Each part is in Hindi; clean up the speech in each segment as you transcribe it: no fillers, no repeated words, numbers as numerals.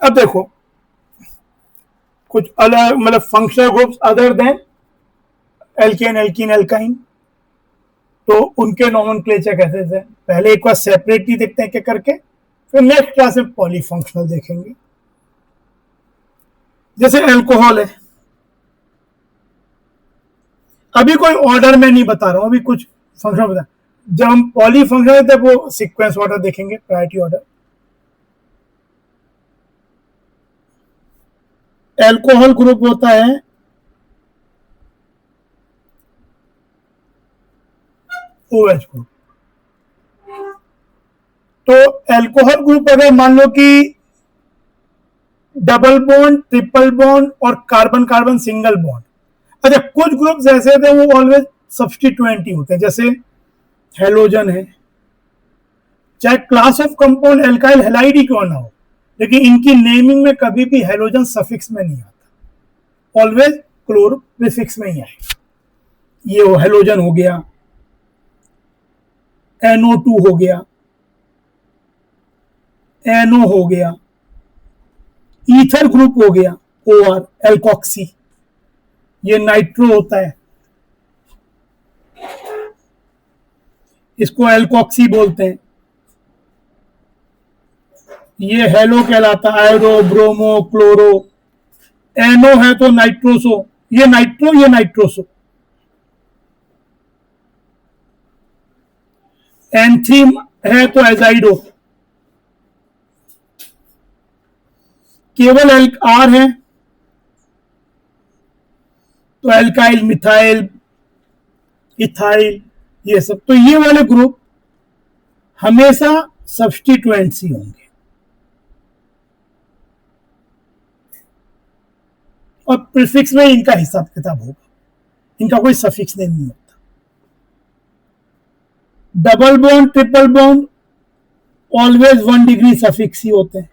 अब देखो कुछ अलग मतलब functional groups other than alkane alkene alkyne, तो उनके नोमेनक्लेचर कैसे थे पहले एक बार सेपरेटली देखते हैं क्या करके, फिर नेक्स्ट क्लास में पॉलीफंक्शनल देखेंगे। जैसे अल्कोहल है, अभी कोई ऑर्डर में नहीं बता रहा हूं, अभी कुछ फंक्शन बता, जब हम पॉलीफंक्शनल तब वो सीक्वेंस ऑर्डर देखेंगे, प्रायोरिटी ऑर्डर। अल्कोहल ग्रुप होता है OH ग्रुप। तो अल्कोहल ग्रुप अगर मान लो कि डबल बॉन्ड, ट्रिपल बॉन्ड और कार्बन कार्बन सिंगल बॉन्ड, अच्छा कुछ ग्रुप्स ऐसे थे वो ऑलवेज सब्स्टिट्यूएंट ही होते हैं, जैसे हेलोजन है, चाहे class of compound alkyl halide ही क्यों ना हो, लेकिन इनकी नेमिंग में कभी भी हेलोजन सफिक्स में नहीं आता, ऑलवेज क्लोरो प्रीफिक्स में ही आएगा। ये वो हेलोजन हो गया, NO2 हो गया, NO हो गया, ईथर ग्रुप हो गया OR, एल्कोक्सी, ये नाइट्रो होता है, इसको एल्कोक्सी बोलते हैं। ये हेलो कहलाता है, आयरो ब्रोमो क्लोरो, NO है तो नाइट्रोसो, ये नाइट्रो ये नाइट्रोसो, एंथीम है तो एजाइडो, केवल R है तो एल्काइल मिथाइल इथाइल, ये सब। तो ये वाले ग्रुप हमेशा सब्स्टिट्यूएंट्स ही होंगे, और प्रीफिक्स में इनका हिसाब किताब होगा, इनका कोई सफिक्स नेम नहीं होता। Double bond triple bond always 1 degree suffix ही होते हैं,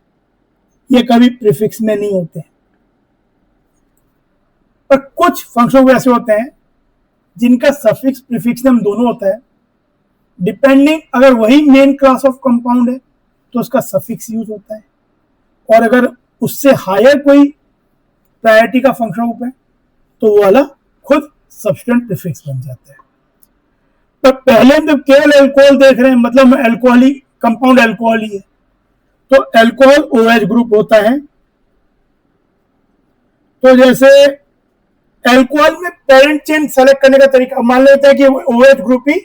ये कभी प्रीफिक्स में नहीं होते हैं। पर कुछ फंक्शन ऐसे होते हैं जिनका सफिक्स प्रीफिक्स नेम दोनों होता है, डिपेंडिंग, अगर वही मेन क्लास ऑफ कंपाउंड है तो उसका सफिक्स यूज होता है, और अगर उससे हायर कोई प्रायोरिटी का फंक्शन ग्रुप है तो वो वाला खुद सब्स्टिट्यूएंट प्रीफिक्स बन जाता है। तो पहले हम जब केवल अल्कोहल देख रहे हैं, मतलब अल्कोहली कंपाउंड अल्कोहल ही है, तो अल्कोहल OH ग्रुप होता है। तो जैसे अल्कोहल में पेरेंट चेन सेलेक्ट करने का तरीका, मान लेते हैं कि OH ग्रुप ही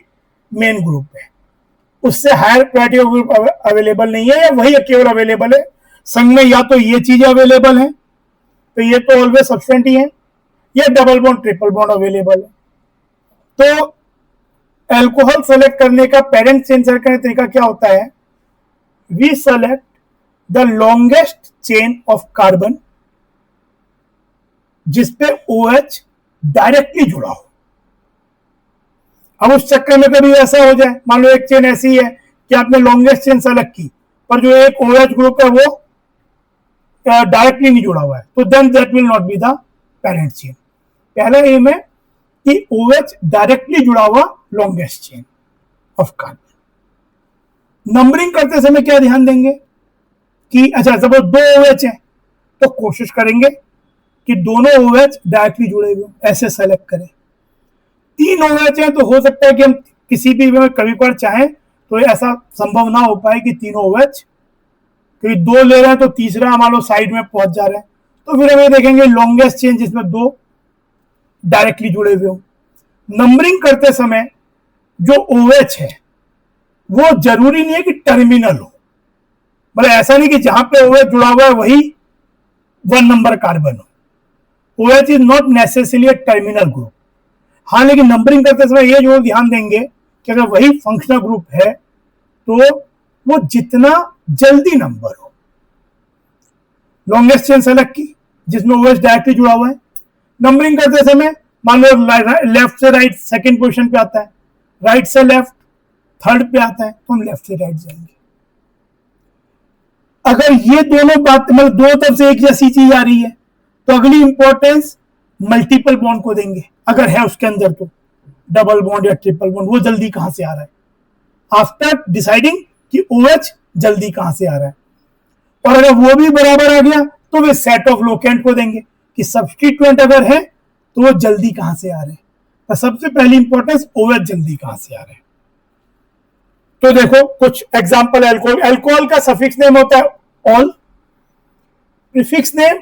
मेन ग्रुप है, उससे हायर प्रायोरिटी ग्रुप अवेलेबल नहीं है, या वही केवल अवेलेबल है, संग में या तो ये चीजें अवेलेबल है, तो ये तो ऑलवेज सब्स्टिट्यूएंट ही है, या double bond triple bond available है। तो अल्कोहल सेलेक्ट करने का पेरेंट चेन सेलेक्ट करने का तरीका क्या होता है, we select the longest chain of carbon जिसपे OH डायरेक्टली जुड़ा हो। अब उस चक्कर में कभी ऐसा हो जाए, मान लो एक चेन ऐसी है कि आपने लॉन्गेस्ट चेन सेलेक्ट की, पर जो एक OH ग्रुप है वो डायरेक्टली नहीं जुड़ा हुआ है, तो then that will not be the parent chain. पहला एम है कि OH डायरेक्टली जुड़ा हुआ longest chain of carbon. Numbering करते समय क्या ध्यान देंगे कि अच्छा सपोज 2 OH है तो कोशिश करेंगे कि दोनों OH डायरेक्टली जुड़े हुए, ऐसे सेलेक्ट करें। 3 OH है तो हो सकता है कि हम किसी भी में कभी कभार चाहें तो ऐसा संभव ना हो पाए कि तीनों OH, क्योंकि 2 ले रहे हैं तो तीसरा मान लो साइड में पहुंच जा रहे हैं, तो फिर हम ये देखेंगे लॉन्गेस्ट चेन जिसमें 2 डायरेक्टली जुड़े हुए हो। नंबरिंग करते समय जो OH है वो जरूरी नहीं है कि टर्मिनल हो, मतलब ऐसा नहीं कि जहां पे OH जुड़ा हुआ है वही 1 नंबर कार्बन हो। OH is not necessarily terminal group. हाँ, लेकिन नंबरिंग करते समय ये जो ध्यान देंगे कि अगर वही फंक्शनल ग्रुप है तो वो जितना जल्दी नंबर हो। लॉन्गेस्ट चेन सेलेक्ट की जिसमें OH डायरेक्टली जुड़ा हुआ है, नंबरिंग करते समय मान लो लेफ्ट से राइट सेकंड पोजीशन पे आता है, राइट से लेफ्ट थर्ड पे आता है, तो हम लेफ्ट से राइट जाएंगे। अगर ये दोनों बात मतलब दो तरफ से एक जैसी चीज आ रही है तो अगली इंपॉर्टेंस मल्टीपल बॉन्ड को देंगे, अगर है उसके अंदर तो डबल बॉन्ड या ट्रिपल बॉन्ड, वो जल्दी कहां से आ रहा है, आफ्टर डिसाइडिंग कि OH जल्दी कहां से आ रहा है। और अगर वो भी बराबर आ गया तो वे सेट ऑफ लोकेंट को देंगे कि सब्सटीट्यूएंट अगर है तो वो जल्दी कहां से आ रहे हैं। तो सबसे पहली इंपॉर्टेंस ओएच जल्दी कहां से आ रहे हैं। तो देखो कुछ एग्जांपल, एल्कोहल, एल्कोहल का सफिक्स नेम होता है ऑल, प्रीफिक्स नेम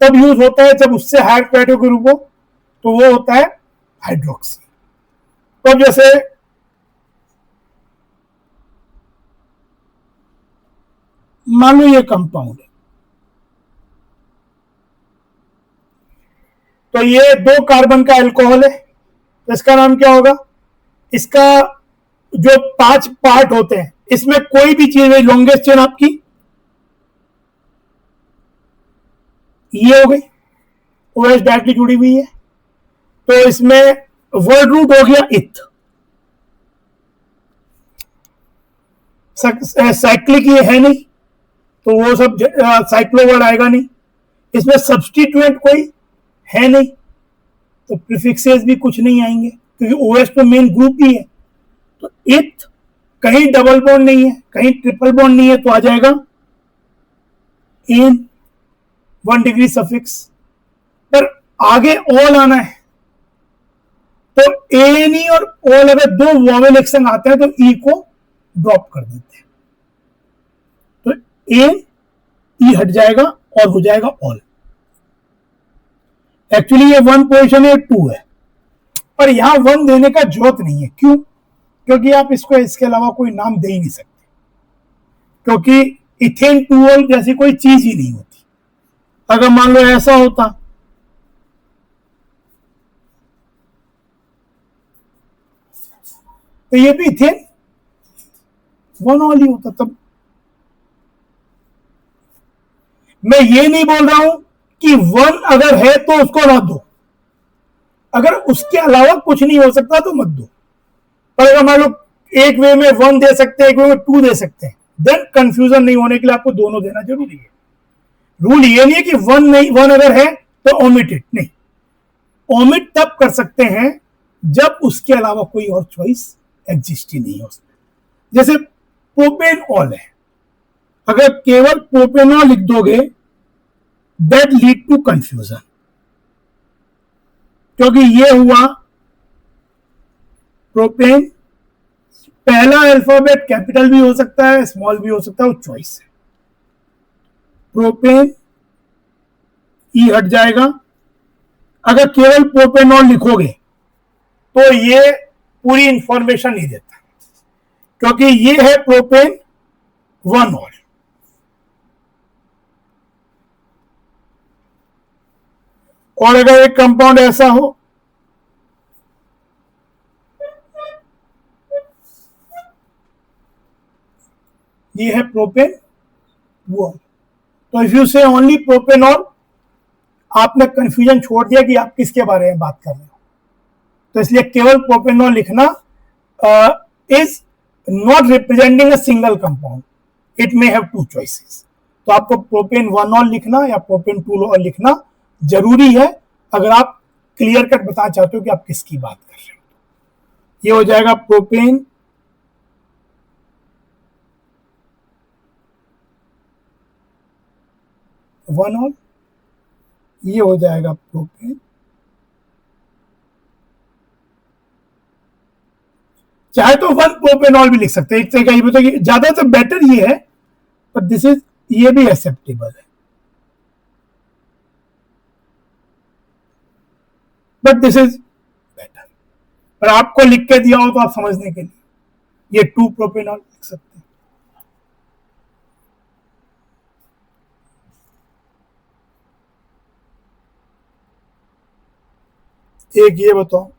तब यूज होता है जब उससे हायर प्रायोरिटी ग्रुप हो, तो वो होता है हाइड्रोक्सी। तो जैसे मान लो ये कंपाउंड है, तो ये 2 कार्बन का अल्कोहल है, तो इसका नाम क्या होगा, इसका जो 5 पार्ट होते हैं इसमें कोई भी चीज है, लॉन्गेस्ट चेन आपकी ये हो गई, ओएच डायरेक्टली जुड़ी हुई है, तो इसमें वर्ड रूट हो गया इथ, साइक्लिक ये है नहीं तो वो सब साइक्लो वर्ड आएगा नहीं, इसमें सब्सटीट्यूएंट कोई है नहीं तो प्रीफिक्सेस भी कुछ नहीं आएंगे क्योंकि ओएच तो मेन ग्रुप ही है। तो इथ कहीं डबल बॉन्ड नहीं है, कहीं ट्रिपल बॉन्ड नहीं है, तो आ जाएगा इन 1 डिग्री सफिक्स। पर आगे ऑल आना है तो एन ई और ऑल अगर 2 वॉवेल एक संग आते हैं तो ई को ड्रॉप कर देते हैं, तो एन ई हट जाएगा और हो जाएगा ऑल। एक्चुअली ये 1 पोजिशन है, 2 है, पर यहां 1 देने का जरूरत नहीं है। क्यों? क्योंकि आप इसको इसके अलावा कोई नाम दे ही नहीं सकते, क्योंकि इथेन टूल जैसी कोई चीज ही नहीं होती। अगर मान लो ऐसा होता तो ये भी इथेन 1 ऑल ही होता। तब मैं ये नहीं बोल रहा हूं कि 1 अगर है तो उसको ना दो, अगर उसके अलावा कुछ नहीं हो सकता तो मत दो। पर अगर मान लो एक वे में 1 दे सकते हैं, एक वे में 2 दे सकते हैं, देन कंफ्यूजन नहीं होने के लिए आपको दोनों देना जरूरी है। रूल ये नहीं है कि 1 नहीं, 1 अगर है तो ओमिट इट, नहीं, ओमिट तब कर सकते हैं जब उसके अलावा कोई और चॉइस एग्जिस्ट ही नहीं हो सकती। जैसे प्रोपेन ऑल है, अगर केवल प्रोपेनॉल लिख दोगे दैट लीड टू कंफ्यूजन, क्योंकि ये हुआ प्रोपेन, पहला अल्फाबेट कैपिटल भी हो सकता है, स्मॉल भी हो सकता है, वो चॉइस है। प्रोपेन ई हट जाएगा। अगर केवल प्रोपेनॉल लिखोगे तो ये पूरी इंफॉर्मेशन नहीं देता, क्योंकि ये है प्रोपेन 1 ऑल। और अगर एक कंपाउंड ऐसा हो, ये है प्रोपेन 2 ऑल, तो इफ यू से ओनली प्रोपेनॉल, आपने कंफ्यूजन छोड़ दिया कि आप किसके बारे में बात कर रहे हो। तो इसलिए केवल प्रोपेनॉल लिखना is not representing a single compound, it may have 2 choices. तो आपको प्रोपेन 1 ऑल लिखना या प्रोपेन 2 ऑल लिखना जरूरी है अगर आप क्लियर कट बताना चाहते हो कि आप किसकी बात कर रहे हो। ये हो जाएगा प्रोपेन 1 ऑल, ये हो जाएगा प्रोपेन, चाहे तो 1 प्रोपेनॉल भी लिख सकते हैं, एक से कहीं भी, तो ज्यादा तो बेटर ये है, पर दिस इज, ये भी एक्सेप्टेबल है, बट दिस इज बेटर। पर आपको लिख के दिया हो तो आप समझने के लिए ये 2 प्रोपेनॉल लिख सकते हैं। एक ये बताओ,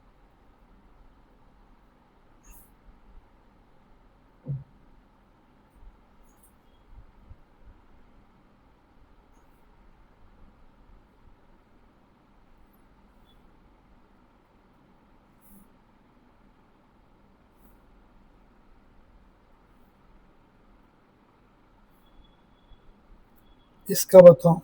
इसका बताओ।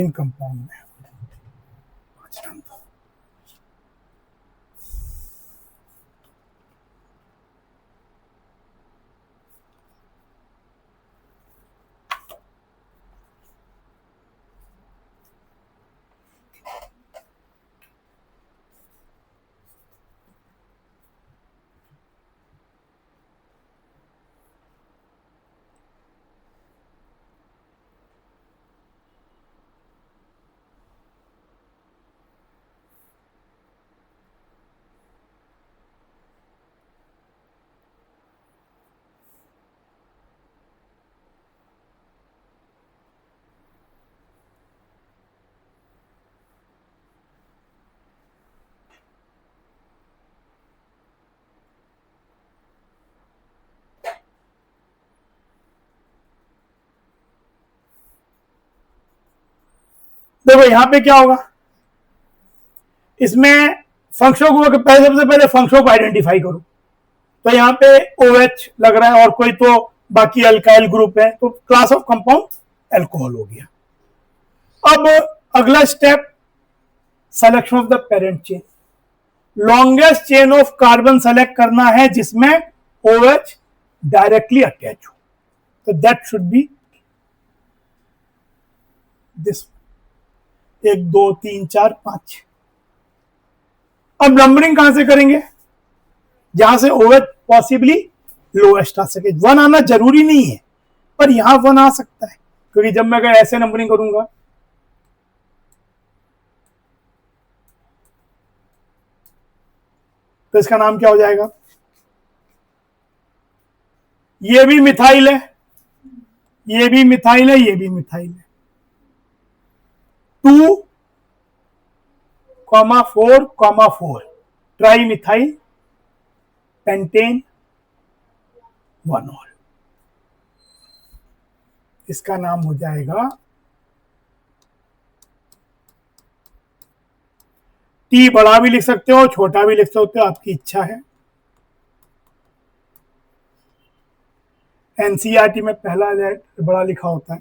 इन कंपाउंड में। देखो यहां पे क्या होगा, इसमें फंक्शनों को पहले, सबसे पहले फंक्शनों को आइडेंटिफाई करो। तो यहाँ पे OH लग रहा है और कोई तो बाकी अल्काइल ग्रुप है, तो क्लास ऑफ कंपाउंड अल्कोहल हो गया। अब अगला step, selection of the parent chain. Longest chain of carbon select करना है जिसमें OH डायरेक्टली अटैच हो, तो दैट शुड बी दिस 1 2 3 4 5। अब नंबरिंग कहां से करेंगे, जहां से OH पॉसिबली लोएस्ट आ सके। 1 आना जरूरी नहीं है, पर यहां 1 आ सकता है, क्योंकि जब मैं अगर ऐसे नंबरिंग करूंगा तो इसका नाम क्या हो जाएगा, ये भी मिथाइल है, ये भी मिथाइल है, ये भी मिथाइल है। 2,4,4 ट्राई मिथाइल पेंटेन 1 ऑल, इसका नाम हो जाएगा टी। बड़ा भी लिख सकते हो, छोटा भी लिख सकते हो, आपकी इच्छा है। एनसीईआरटी में पहला लेटर बड़ा लिखा होता है,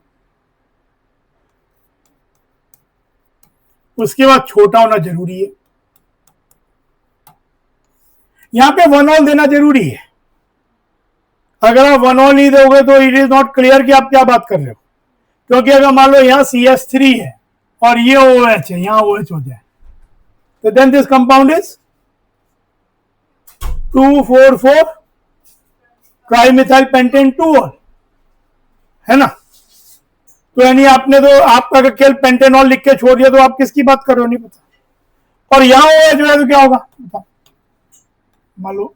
उसके बाद छोटा होना जरूरी है। यहां पे 1 ऑल देना जरूरी है। अगर आप 1 ऑल नहीं दोगे तो इट इज नॉट क्लियर कि आप क्या बात कर रहे हो, क्योंकि अगर मान लो यहाँ CH3 है और ये OH है, यहां OH हो जाए, तो then this compound is 2,4,4 trimethyl pentane 2 ol, है ना। तो यानी आपने तो आपका अगर केवल पेंटेनॉल लिख के छोड़ दिया तो आप किसकी बात कर रहे हो नहीं पता। और यहां OH जो है तो क्या होगा, मान लो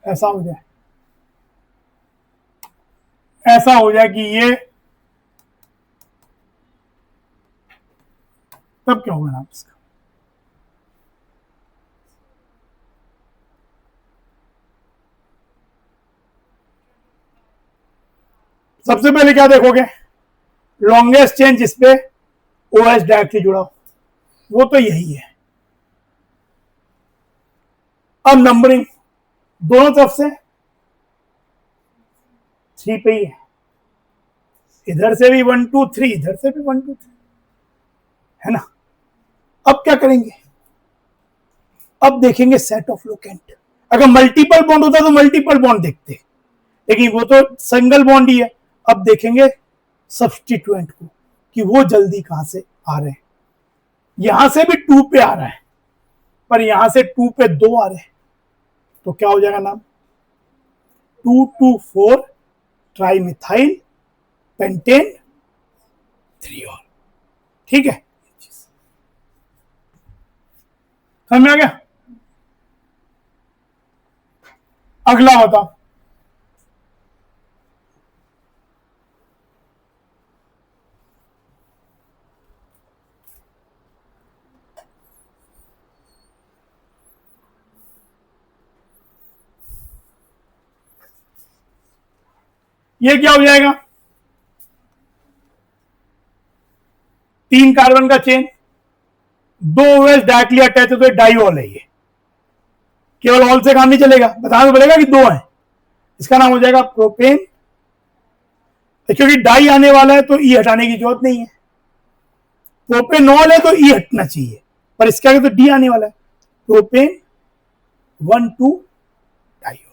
ऐसा हो जाए, ऐसा हो जाए कि ये, तब क्या होगा नाम इसका, सबसे पहले क्या देखोगे, लॉन्गेस्ट चेन जिसपे OH डायरेक्टली जुड़ा हो, वो तो यही है। अब नंबरिंग दोनों तरफ से 3 पे ही है, इधर से भी 1 2 3, इधर से भी 1 2 3, है ना। अब क्या करेंगे, अब देखेंगे सेट ऑफ लोकेंट। अगर मल्टीपल बॉन्ड होता तो मल्टीपल बॉन्ड देखते, लेकिन वो तो सिंगल बॉन्ड ही है। अब देखेंगे सब्स्टिट्यूएंट को कि वो जल्दी कहां से आ रहे हैं। यहां से भी 2 पे आ रहा है, पर यहां से 2 पे 2 आ रहे हैं, तो क्या हो जाएगा नाम, 2,2,4 ट्राइमिथाइल पेंटेन 3 ऑल। ठीक है, समझ में आ गया। अगला बताओ, ये क्या हो जाएगा, 3 कार्बन का चेन, 2 OH डायरेक्टली अटैच है, तो डाइऑल है। ये केवल ऑल से काम नहीं चलेगा, बताना पड़ेगा कि 2 है। इसका नाम हो जाएगा प्रोपेन। क्योंकि डाई आने वाला है तो ई हटाने की जरूरत नहीं है, प्रोपेनॉल है तो ई हटना चाहिए, पर इसके आगे तो डी आने वाला है, प्रोपेन 1,2 डाइऑल।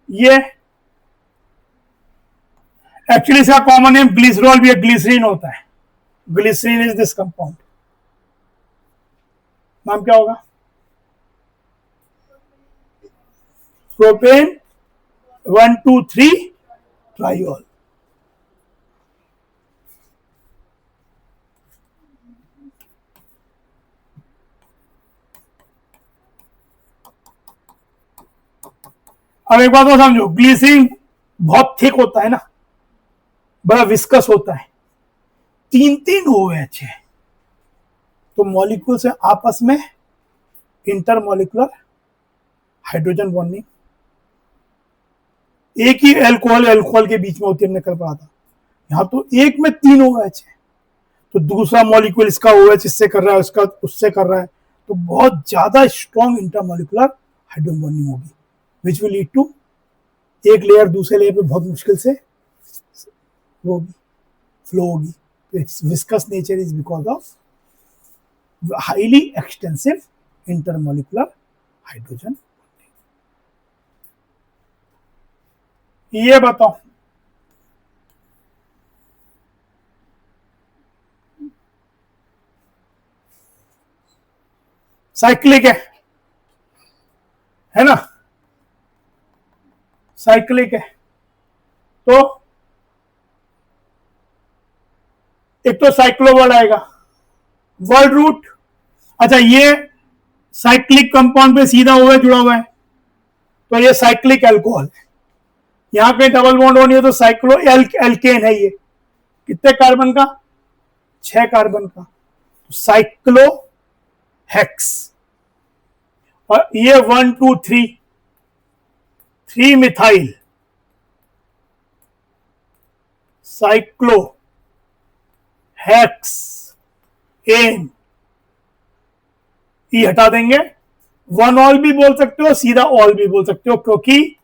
ये एक्चुअली इसका कॉमन नेम ग्लिसरॉल भी है, ग्लिसरीन होता है, ग्लिसरीन इज दिस कंपाउंड, नाम क्या होगा? प्रोपेन 1,2,3 ट्राइऑल। अब एक बात और समझो, ग्लिसरीन बहुत थिक होता है ना, बड़ा विस्कस होता है, 3 OH है, तो मॉलिक्यूल से आपस में इंटरमॉलिकुलर हाइड्रोजन बॉन्डिंग, एक ही अल्कोहल के बीच में होती है, हमने कल पढ़ा था। यहां तो एक में 3 OH है, तो दूसरा मॉलिक्यूल इसका OH इससे कर रहा है, उसका उससे कर रहा है, तो बहुत ज्यादा स्ट्रॉन्ग इंटरमॉलिकुलर हाइड्रोजन बॉन्डिंग होगी, विच विल लीड टू एक लेयर दूसरे लेयर पे बहुत मुश्किल से वो होगी, फ्लो होगी। It's viscous nature is because of highly extensive intermolecular hydrogen. ये बताओ, साइक्लिक है ना, साइक्लिक है, तो एक तो साइक्लो वर्ड आएगा, वर्ड रूट। अच्छा, ये साइक्लिक कंपाउंड पे सीधा हुआ जुड़ा हुआ है, तो ये साइक्लिक अल्कोहल है। यहां पे डबल बॉन्ड होनी है तो साइक्लो एल्केन है। ये कितने कार्बन का? 6 कार्बन का, तो साइक्लो हेक्स। और ये 1 2 3 मिथाइल साइक्लो हेक्स एन, ई हटा देंगे, 1 ऑल भी बोल सकते हो, सीधा ऑल भी बोल सकते हो, क्योंकि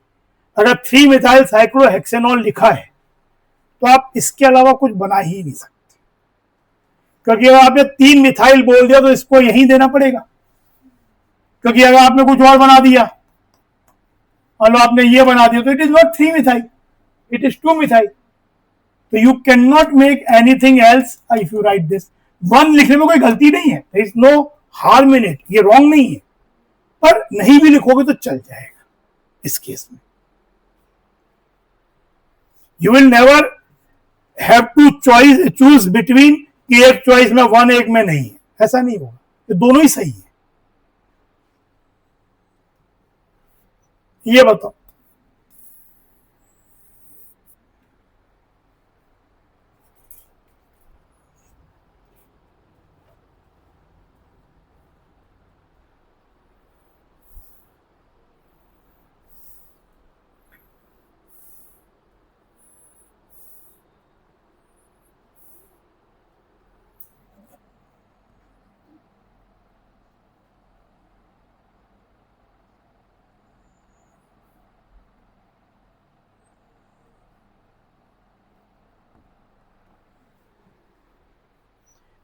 अगर 3 मिथाइल साइक्लो हेक्सेनॉल लिखा है तो आप इसके अलावा कुछ बना ही नहीं सकते, क्योंकि अगर आपने 3 मिथाइल बोल दिया तो इसको यहीं देना पड़ेगा, क्योंकि अगर आपने कुछ और बना दिया और आपने ये बना दिया तो it is not 3 methyl, it is 2 methyl. तो you can not make anything else if you write this. 1 लिखने में कोई गलती नहीं है, there is no harm in it, ये रॉन्ग नहीं है, पर नहीं भी लिखोगे तो चल जाएगा इस केस में। You will never have to choose between कि एक चॉइस में 1 एक में नहीं है, ऐसा नहीं होगा, ये दोनों ही सही है। ये बताओ,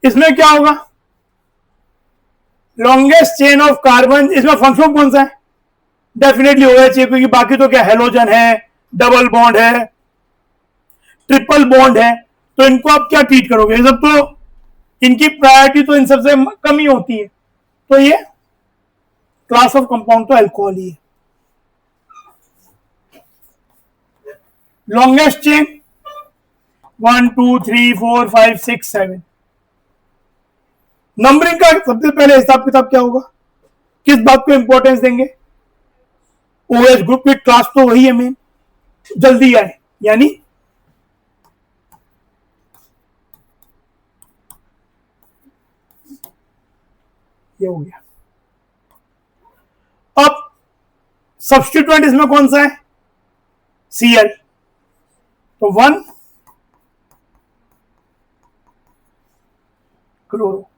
इसमें क्या होगा? लॉन्गेस्ट चेन ऑफ कार्बन, इसमें फंक्शन कौन सा है? डेफिनेटली होना चाहिए, क्योंकि बाकी तो क्या हेलोजन है, डबल बॉन्ड है, ट्रिपल बॉन्ड है, तो इनको आप क्या ट्रीट करोगे? ये सब तो इनकी प्रायोरिटी तो इन सबसे कम ही होती है, तो ये क्लास ऑफ कंपाउंड तो अल्कोहल ही है। Longest chain 1 2 3 4 5 6 7। नंबरिंग का सबसे पहले हिसाब किताब क्या होगा? किस बात को इंपॉर्टेंस देंगे? ओएच ग्रुप की क्लास तो वही है मेन, जल्दी आए, यानी ये हो गया। अब सब्स्टिट्यूएंट इसमें कौन सा है? Cl, तो 1 क्लोरो,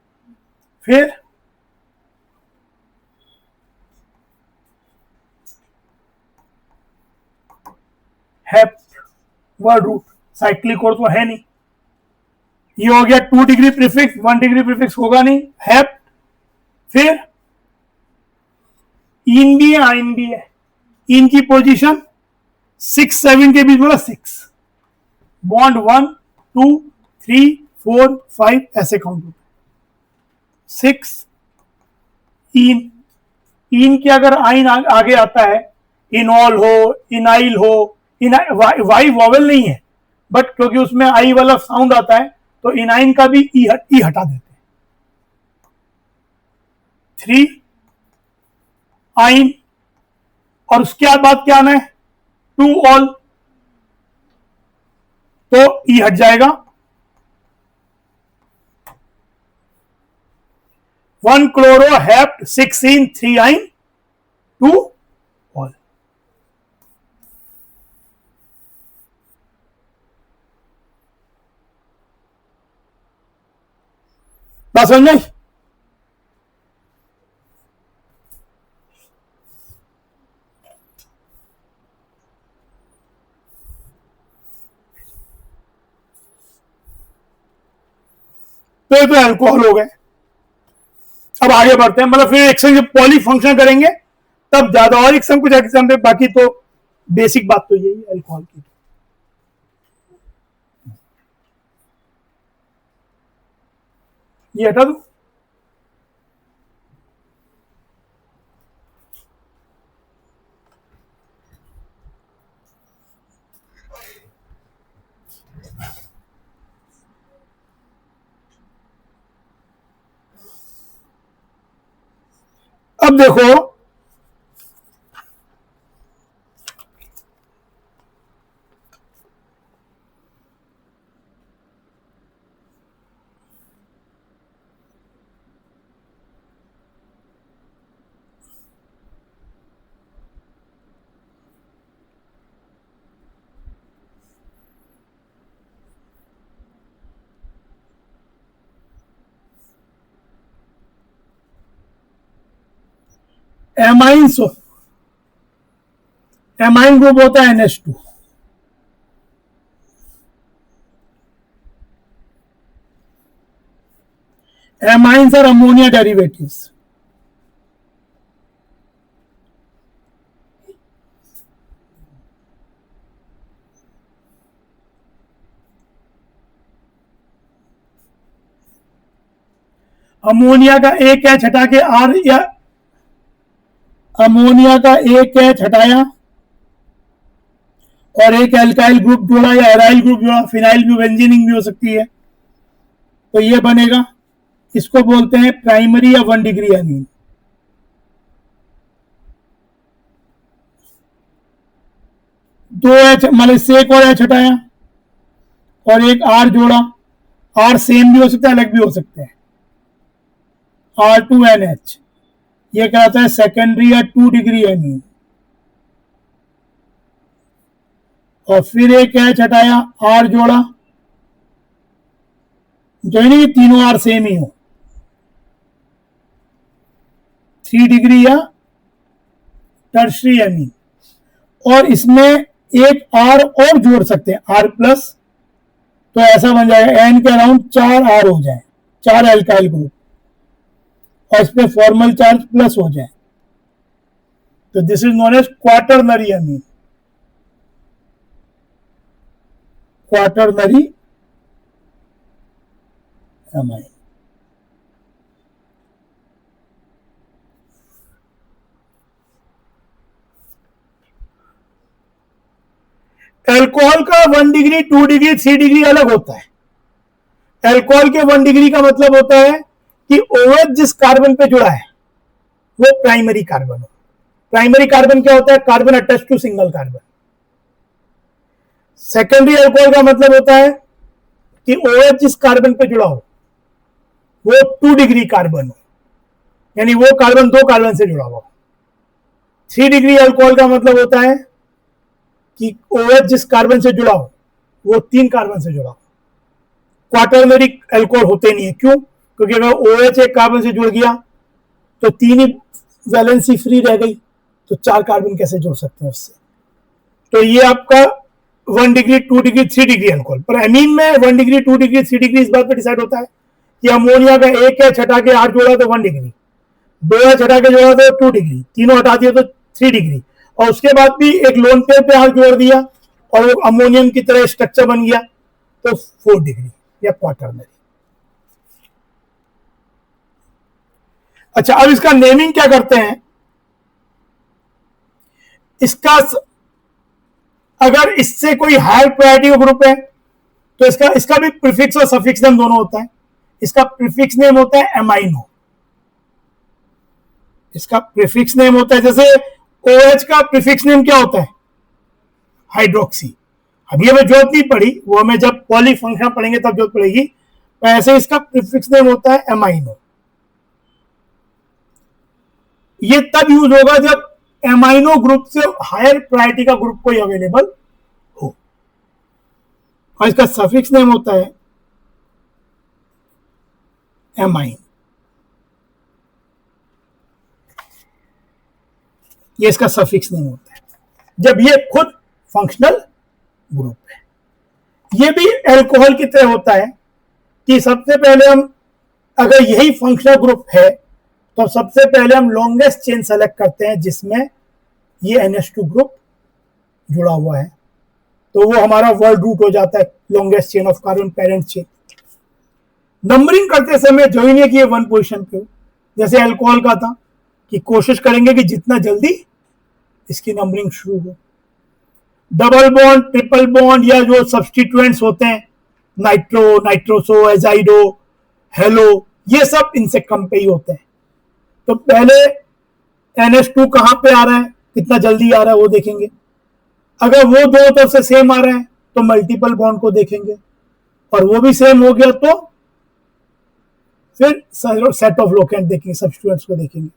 फिर हेप्ट, वर्ड रूट, साइक्लिक और तो है नहीं। ये हो गया 2 डिग्री प्रीफिक्स, 1 डिग्री प्रीफिक्स होगा नहीं, हेप्ट। फिर इन भी है, आइन भी है। इन की पोजीशन 6 7 के बीच बोला 6, बॉन्ड 1 2 3 4 5 ऐसे काउंट होता है। 6 इन, इन के अगर आइन आगे आता है, इनऑल हो, इनाइल हो, वाई वॉवेल नहीं है, बट क्योंकि उसमें आई वाला साउंड आता है तो इनाइन का भी ई हटा देते हैं। 3 आइन, और उसके बाद क्या आना है, 2 ऑल, तो ई हट जाएगा। 1 क्लोरो हेप्ट 6 इन 3 आइन 2 ऑल। बात समझ में? तो ये तो अल्कोहल हो गए। अब आगे बढ़ते हैं, मतलब फिर एक्शन जब पॉली फंक्शन करेंगे तब ज्यादा, और एक्सम कुछ एग्जाम पे, बाकी तो बेसिक बात तो यही अल्कोहल की। ये हटा दो। अब देखो, एमाइंस, एमाइन ग्रुप होता है NH2। एमाइंस और अमोनिया डेरिवेटिव्स। अमोनिया का एक एच हटा के आर, या अमोनिया का एक एच हटाया और एक एल्काइल ग्रुप जोड़ा या एराइल ग्रुप जोड़ा, फिनाइल भी, बेंजीनिंग भी हो सकती है, तो ये बनेगा, इसको बोलते हैं प्राइमरी या 1 डिग्री अमीन। दो एच, मतलब इससे एक और एच हटाया और एक आर जोड़ा, आर सेम भी हो सकता है, अलग भी हो सकते हैं, R2NH, ये कहलाता है सेकेंडरी या 2 डिग्री अमीन। और फिर एक एच हटाया, आर जोड़ा, जो है नहीं तीनों आर सेम ही हो, 3 डिग्री या टर्शरी अमीन। और इसमें एक आर और जोड़ सकते हैं, आर प्लस, तो ऐसा बन जाएगा एन के अराउंड 4 आर हो जाए, 4 एल्काइल ग्रुप, और इस पे फॉर्मल चार्ज प्लस हो जाए, तो this is known as quaternary amine, quaternary amine. Alcohol का 1 डिग्री, 2 डिग्री, 3 डिग्री अलग होता है। अल्कोहल के 1 डिग्री का मतलब होता है कि OH जिस कार्बन पे जुड़ा है वो प्राइमरी कार्बन हो। प्राइमरी कार्बन क्या होता है, carbon attach to single carbon. Secondary alcohol का मतलब होता है कि OH जिस कार्बन पे जुड़ा हो वो 2 डिग्री कार्बन हो, यानी वो कार्बन 2 कार्बन से जुड़ा हुआ हो। 3 डिग्री अल्कोहल का मतलब होता है कि OH जिस कार्बन से जुड़ा हो वो 3 कार्बन से जुड़ा हो। क्वाटरनरी अल्कोहल होते नहीं है, क्यों? क्योंकि अगर OH एक कार्बन से जुड़ गया तो 3 ही वैलेंसी फ्री रह गई, तो 4 कार्बन कैसे जोड़ सकते हैं उससे। तो ये आपका 1 डिग्री 2 डिग्री 3 डिग्री अल्कोहल, पर एमीन में 1 डिग्री 2 डिग्री 3 डिग्री इस बात पर डिसाइड होता है कि अमोनिया का एक है हटा के 8 जोड़ा तो 1 डिग्री, 2 एच हटा के जोड़ा तो 2 डिग्री, तीनों हटा दिया तो 3 डिग्री, और उसके बाद भी एक लोन पेयर पे 8 जोड़ दिया और वो अमोनियम की तरह स्ट्रक्चर बन गया तो 4 डिग्री या क्वाटरनरी। अच्छा, अब इसका नेमिंग क्या करते हैं, इसका अगर इससे कोई हायर प्रायोरिटी का ग्रुप है तो इसका भी प्रीफिक्स और सफिक्स नेम दोनों होता है। इसका प्रीफिक्स नेम होता है एमाइनो, इसका प्रीफिक्स नेम होता है, जैसे OH का प्रीफिक्स नेम क्या होता है, हाइड्रोक्सी। अब ये हमें जरूरत नहीं पड़ी, वो हमें जब पॉली फंक्शन पढ़ेंगे तब जरूरत पड़ेगी। तो ऐसे इसका प्रीफिक्स नेम होता है एमाइनो। ये तब यूज होगा जब एमाइनो ग्रुप से हायर प्रायोरिटी का ग्रुप कोई अवेलेबल हो, और इसका सफिक्स नेम होता है एमाइन। ये इसका सफिक्स नेम होता है जब ये खुद फंक्शनल ग्रुप है। ये भी अल्कोहल की तरह होता है कि सबसे पहले हम, अगर यही फंक्शनल ग्रुप है तो सबसे पहले हम लॉन्गेस्ट चेन सेलेक्ट करते हैं जिसमें ये NH2 ग्रुप जुड़ा हुआ है, तो वो हमारा वर्ड रूट हो जाता है, longest chain of carbon parent chain. Numbering करते समय जो ही नहीं कि ये 1 पोजीशन पे हो, जैसे अल्कोहल का था कि कोशिश करेंगे कि जितना जल्दी इसकी नंबरिंग शुरू हो। डबल बॉन्ड, ट्रिपल बॉन्ड या जो सब्सटीट्यूएंट्स होते हैं, नाइट्रो, नाइट्रोसो, एजाइडो, हेलो, ये सब इनसे कम पे ही होते हैं। तो पहले NH2 कहां पे आ रहा है, कितना जल्दी आ रहा है वो देखेंगे। अगर वो दो तरफ से सेम आ रहा है तो मल्टीपल बॉन्ड को देखेंगे, और वो भी सेम हो गया तो फिर सेट ऑफ लोकेंट देखेंगे, सब्सटीट्यूएंट्स को देखेंगे।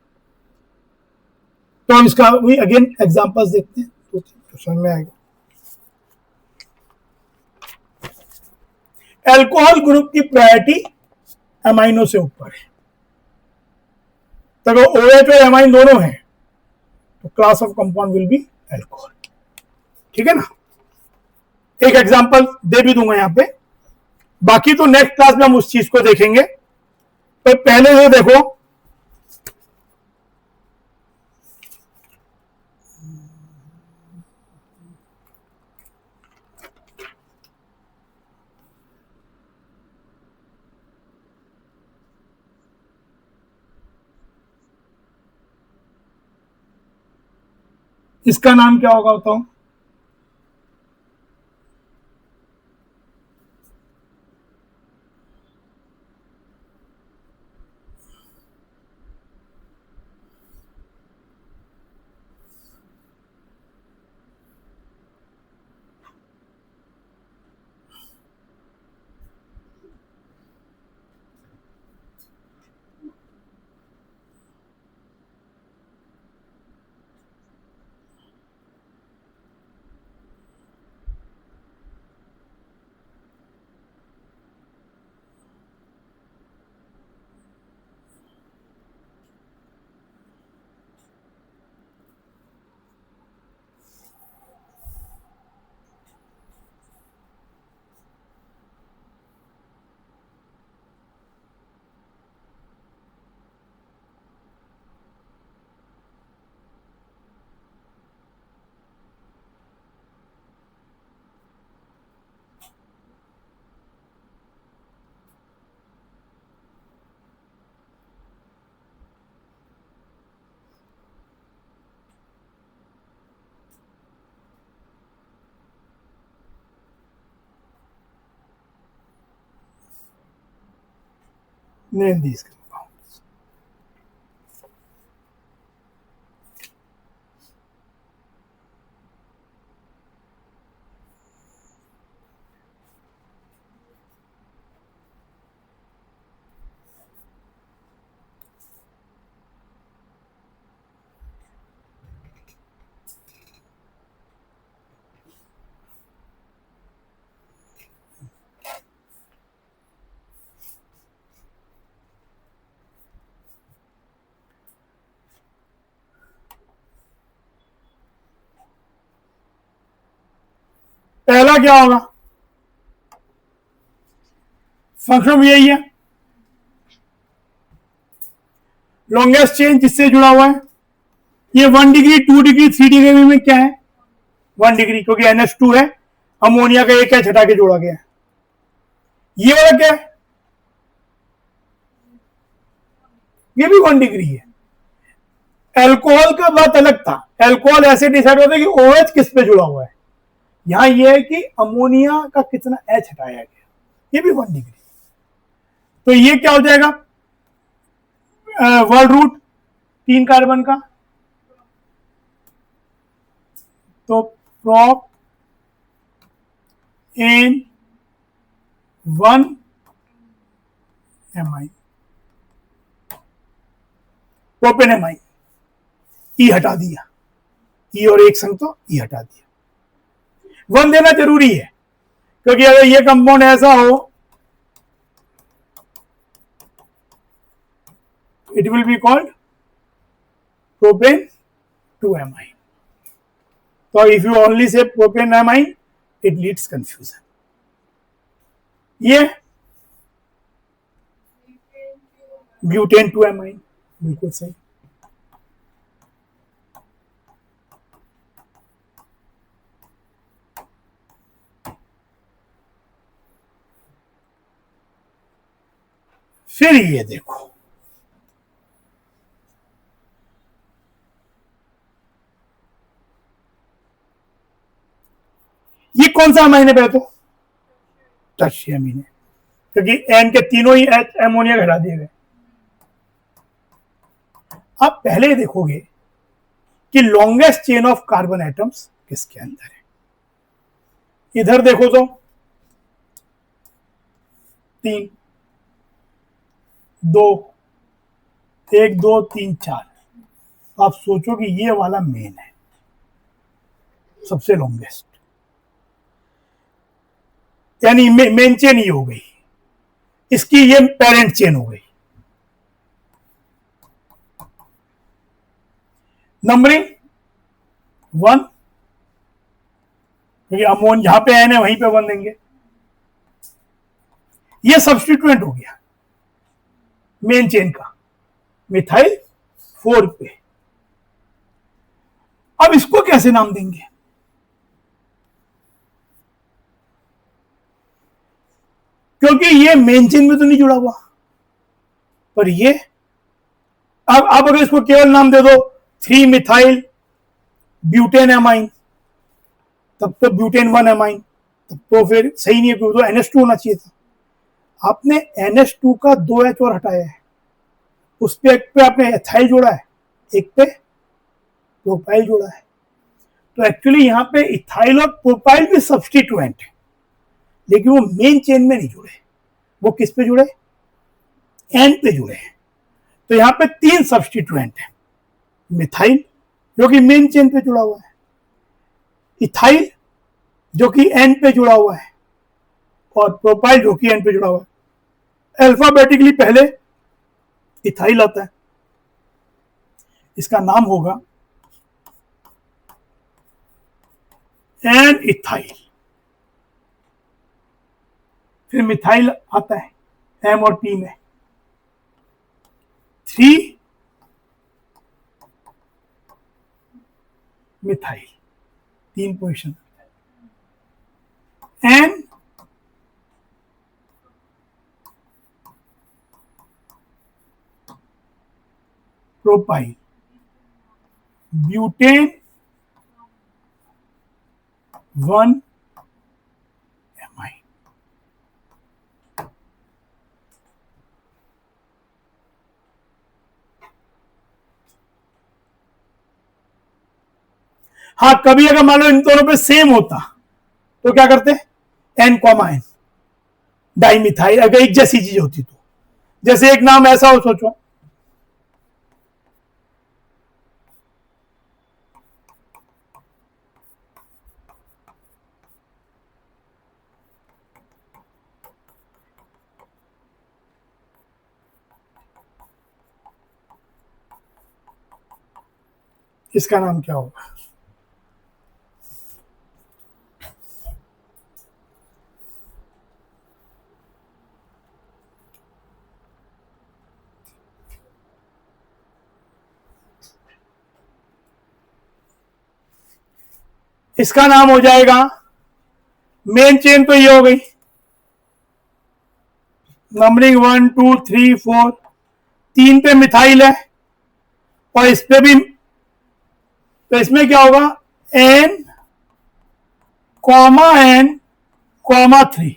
तो हम इसका भी अगेन एग्जांपल्स देखते हैं तो समझ में आएगा। अल्कोहल ग्रुप की प्रायोरिटी अमाइनो से ऊपर है, तो अगर OH और एमाइन दोनों हैं तो class of compound will be alcohol. ठीक है ना, एक एग्जांपल दे भी दूंगा यहां पे, बाकी तो नेक्स्ट क्लास में हम उस चीज को देखेंगे। तो पहले से देखो, इसका नाम क्या होगा बताओ, नेम दीज कंपाउंड्स। का क्या होगा, फंक्शन भी यही है। लॉन्गेस्ट चेन जिससे जुड़ा हुआ है ये 1 डिग्री 2 डिग्री 3 डिग्री में क्या है 1 डिग्री, क्योंकि NH2 है, अमोनिया का एक H हटा के जोड़ा गया है। ये वाला क्या है, ये भी 1 डिग्री है। एल्कोहल का बात अलग था, एल्कोहल ऐसे डिसाइड होता है कि OH किस पे जुड़ा हुआ है, यहां ये है कि अमोनिया का कितना H हटाया गया, ये भी 1 डिग्री। तो ये क्या हो जाएगा, वर्ड रूट 3 कार्बन का, तो propan 1 amine, propane amine, E हटा दिया, ई और एक संग तो ई हटा दिया। 1 देना जरूरी है, क्योंकि अगर ये कंपाउंड ऐसा हो it will be called propane 2-amine. So if you only say propane amine, it leads confusion. ये ब्यूटेन 2-amine, बिल्कुल सही। फिर ये देखो, ये कौन सा अमाइन है, तो टर्शियम अमीन है, क्योंकि एन के तीनों ही एच एमोनिया घटा दिए गए। आप पहले देखोगे कि longest chain of carbon atoms किसके अंदर है, इधर देखो तो 3 2 1 2 3 4, तो आप सोचो कि ये वाला मेन है, सबसे लॉन्गेस्ट, यानी मेन चेन ही हो गई, इसकी ये पेरेंट चेन हो गई। नंबरिंग 1, क्योंकि अमोन जहां पे एन है वहीं पे 1 देंगे। ये सब्स्टिट्यूएंट हो गया मेन चेन का, मिथाइल 4 पे। अब इसको कैसे नाम देंगे, क्योंकि ये मेन चेन में तो नहीं जुड़ा हुआ, पर ये अब अगर इसको केवल नाम दे दो 3 मिथाइल ब्यूटेन एमाइन, तब तो ब्यूटेन 1 एमाइन, तब तो फिर सही नहीं है, क्योंकि तो NH2 होना चाहिए था। आपने NH2 का 2 H और हटाया है, उस पे एक पे आपने एथाइल जोड़ा है, एक पे प्रोपाइल जोड़ा है, तो एक्चुअली यहां पे इथाइल और प्रोपाइल भी सब्स्टिट्यूएंट है, लेकिन वो मेन चेन में नहीं जुड़े, वो किस पे जुड़े, एन पे जुड़े हैं। तो यहां पे 3 सब्स्टिट्यूएंट है, मिथाइल जो कि मेन चेन पे जुड़ा हुआ है, इथाइल जो कि एन पे जुड़ा हुआ है, और प्रोपाइल जो कि एन पे जुड़ा हुआ है। अल्फाबेटिकली पहले इथाइल आता है, इसका नाम होगा एन इथाइल, फिर मिथाइल आता है एम और पी में, 3 methyl, 3 position, N propyl, butane 1 amine. हाँ, कभी अगर मान लो इन दोनों पे सेम होता तो क्या करते, एन कॉमा एन, डाइमिथाइल, अगर एक जैसी चीज होती तो, जैसे एक नाम ऐसा हो, सोचो इसका नाम क्या होगा, इसका नाम हो जाएगा, मेन चेन तो ये हो गई, नंबरिंग 1 2 3 4, 3 पे मिथाइल है और इस पे भी, तो इसमें क्या होगा, N, N, 3,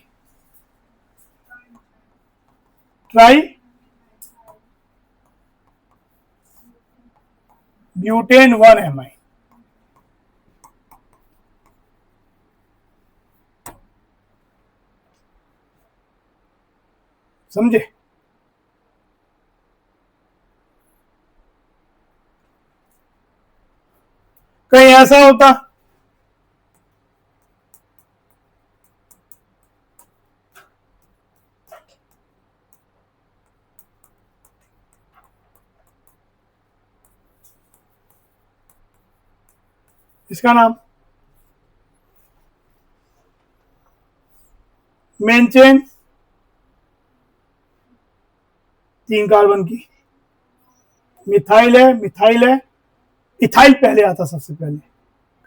try butane 1 amine। समझे? कहीं ऐसा होता, इसका नाम मेन चेन 3 कार्बन की, मिथाइल है, इथाइल पहले आता सबसे पहले,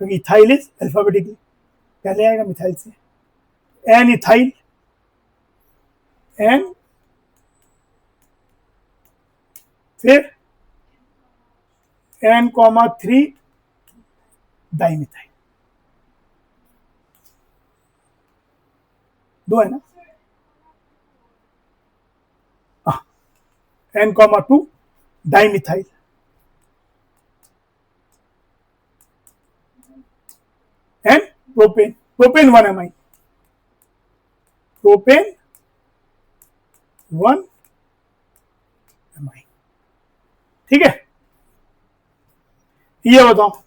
क्योंकि इथाइल इज अल्फाबेटिकली पहले आएगा मिथाइल से, एन इथाइल, एन, फिर N, 3 डाइमिथाइल, 2 है ना, N, 2 dimethyl, and propane 1 amine, propane 1 amine। ठीक है, ये बताओ,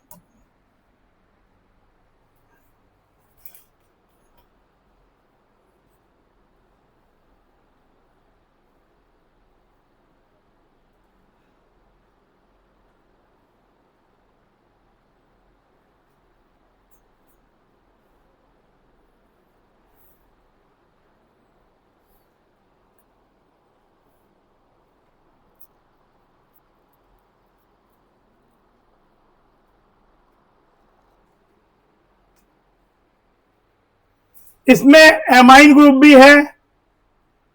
इसमें एमाइन ग्रुप भी है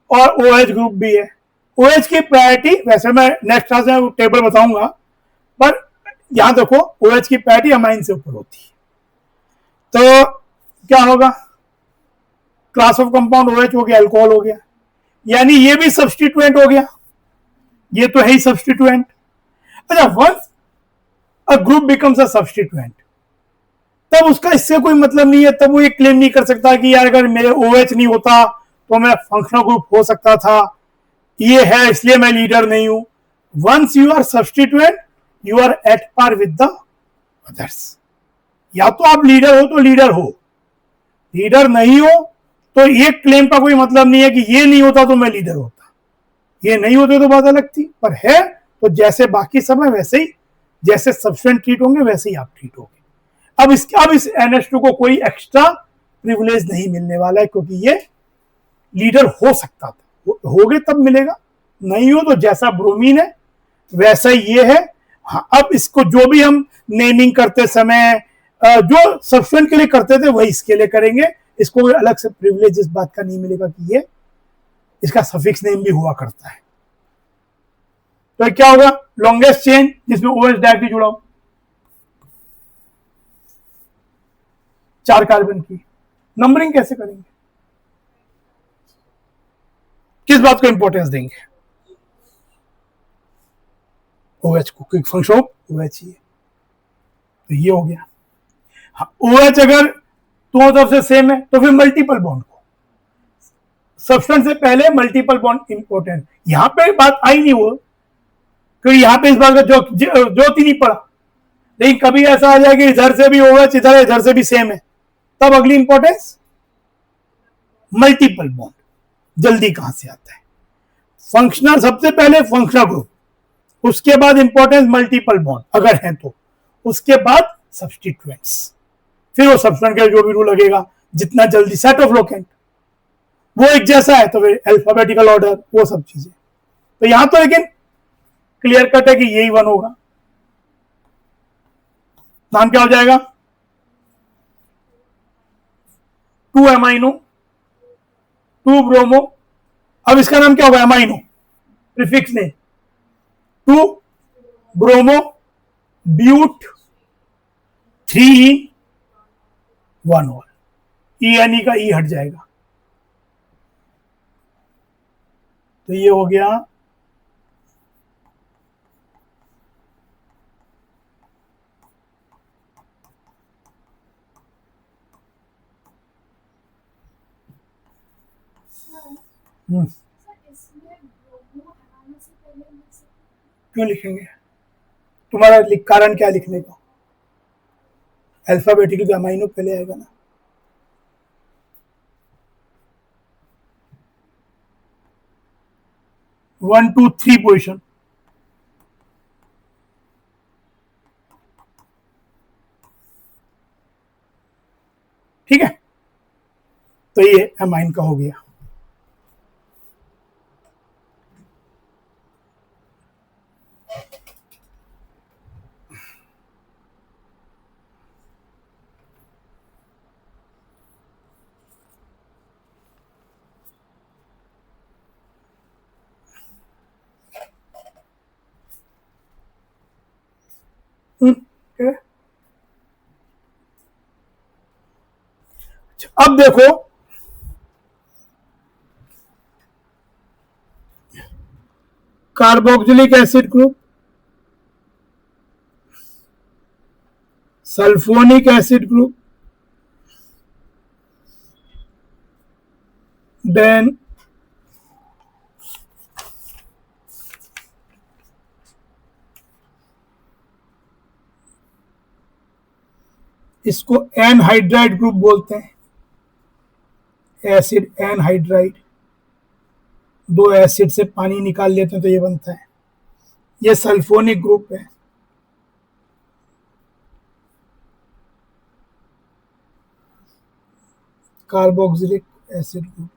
और OH ग्रुप भी है। OH की प्रायोरिटी, वैसे मैं नेक्स्ट क्लास में टेबल बताऊंगा, पर यहां देखो OH की प्रायोरिटी अमाइन से ऊपर होती है। तो क्या होगा, क्लास ऑफ कंपाउंड OH हो गया, अल्कोहल हो गया, यानी ये भी सब्स्टिट्यूएंट हो गया, ये तो है ही सब्स्टिट्यूएंट। अच्छा, once a group becomes a substituent, तब उसका इससे कोई मतलब नहीं है, तब वो ये क्लेम नहीं कर सकता कि यार अगर मेरे OH नहीं होता तो मैं फंक्शनल ग्रुप हो सकता था, ये है इसलिए मैं लीडर नहीं हूं। Once you are substituent, you are at par with the others. या तो आप लीडर हो तो लीडर हो, लीडर नहीं हो तो ये क्लेम का कोई मतलब नहीं है कि ये नहीं होता तो मैं लीडर होता, ये नहीं होते तो बात अलग थी, पर है तो जैसे बाकी सब है वैसे ही, जैसे सब्सटेंट ट्रीट होंगे वैसे ही आप ट्रीट होंगे। अब इस NH2 को कोई एक्स्ट्रा प्रिविलेज नहीं मिलने वाला है, क्योंकि ये लीडर हो सकता था, होगे तब मिलेगा, नहीं हो तो जैसा ब्रोमीन है वैसा ही ये है। हाँ, अब इसको जो भी हम नेमिंग करते समय जो सब्सटेंट के लिए करते थे वही इसके लिए करेंगे, इसको अलग से प्रिविलेज इस बात का नहीं मिलेगा कि ये इसका सफिक्स नेम भी हुआ करता है। तो क्या होगा, लॉन्गेस्ट चेन जिसमें OH डायरेक्टली जुड़ा हो, 4 कार्बन की। नंबरिंग कैसे करेंगे, किस बात को इंपॉर्टेंस देंगे, OH को, क्विक फंक्शन ऑफ OH ही है, तो ये हो गया। हाँ, OH अगर दोनों तरफ से सेम है तो फिर मल्टीपल बॉन्ड को, सब्सटेंस से पहले मल्टीपल बॉन्ड इंपॉर्टेंट, यहां पे बात आई नहीं वो, क्योंकि यहां पे इस बात का जोत ही नहीं पड़ा, लेकिन कभी ऐसा आ जाए कि इधर से भी OH इधर है, इधर से भी सेम है, तब अगली इंपॉर्टेंस मल्टीपल बॉन्ड। जल्दी कहां से आता है, फंक्शनल सबसे पहले फंक्शनल ग्रुप, उसके बाद इंपॉर्टेंस मल्टीपल बॉन्ड अगर है तो, उसके बाद सब्स्टिट्यूएंट्स, फिर वो सब्सटेंट का जो भी रूल लगेगा, जितना जल्दी सेट ऑफ लोकेंट वो एक जैसा है तो फिर अल्फाबेटिकल ऑर्डर, वो सब चीजें। तो यहां तो लेकिन क्लियर कट है कि यही 1 होगा, नाम क्या हो जाएगा, 2 एमाइनो, 2 ब्रोमो, अब इसका नाम क्या होगा, एमाइनो प्रीफिक्स ने, 2 ब्रोमो ब्यूट 3 1 1, ई एन ई का ई हट जाएगा, तो ये हो गया क्यों लिखेंगे, तुम्हारा कारण क्या लिखने का, अल्फाबेटिकल तो अमाइनो पहले आएगा ना। वन टू थ्री पोजिशन, ठीक है, तो ये अमाइन का हो गया। अब देखो carboxylic acid group, sulphonic acid group, then इसको एनहाइड्राइड ग्रुप बोलते हैं, एसिड एनहाइड्राइड, 2 एसिड से पानी निकाल लेते हैं तो ये बनता है, ये सल्फोनिक ग्रुप है। कार्बोक्सिलिक एसिड ग्रुप,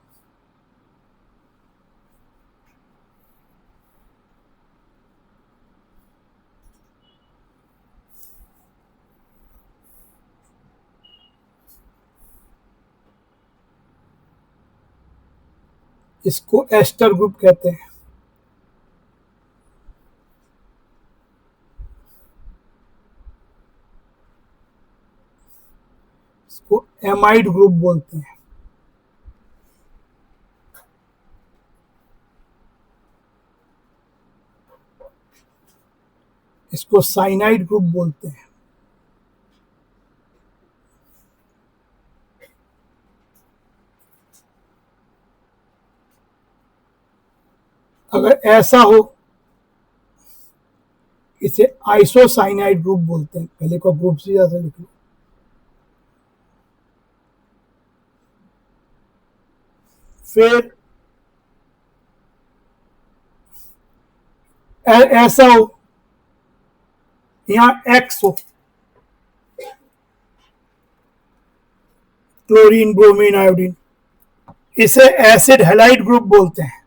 इसको एस्टर ग्रुप कहते हैं। इसको एमाइड ग्रुप बोलते हैं। इसको साइनाइड ग्रुप बोलते हैं। अगर ऐसा हो इसे आइसोसाइनाइड ग्रुप बोलते हैं। पहले को ग्रुप से ज्यादा लिख लो। फिर ऐसा हो, यहां एक्स हो, क्लोरीन ब्रोमीन आयोडीन, इसे एसिड हैलाइड ग्रुप बोलते हैं।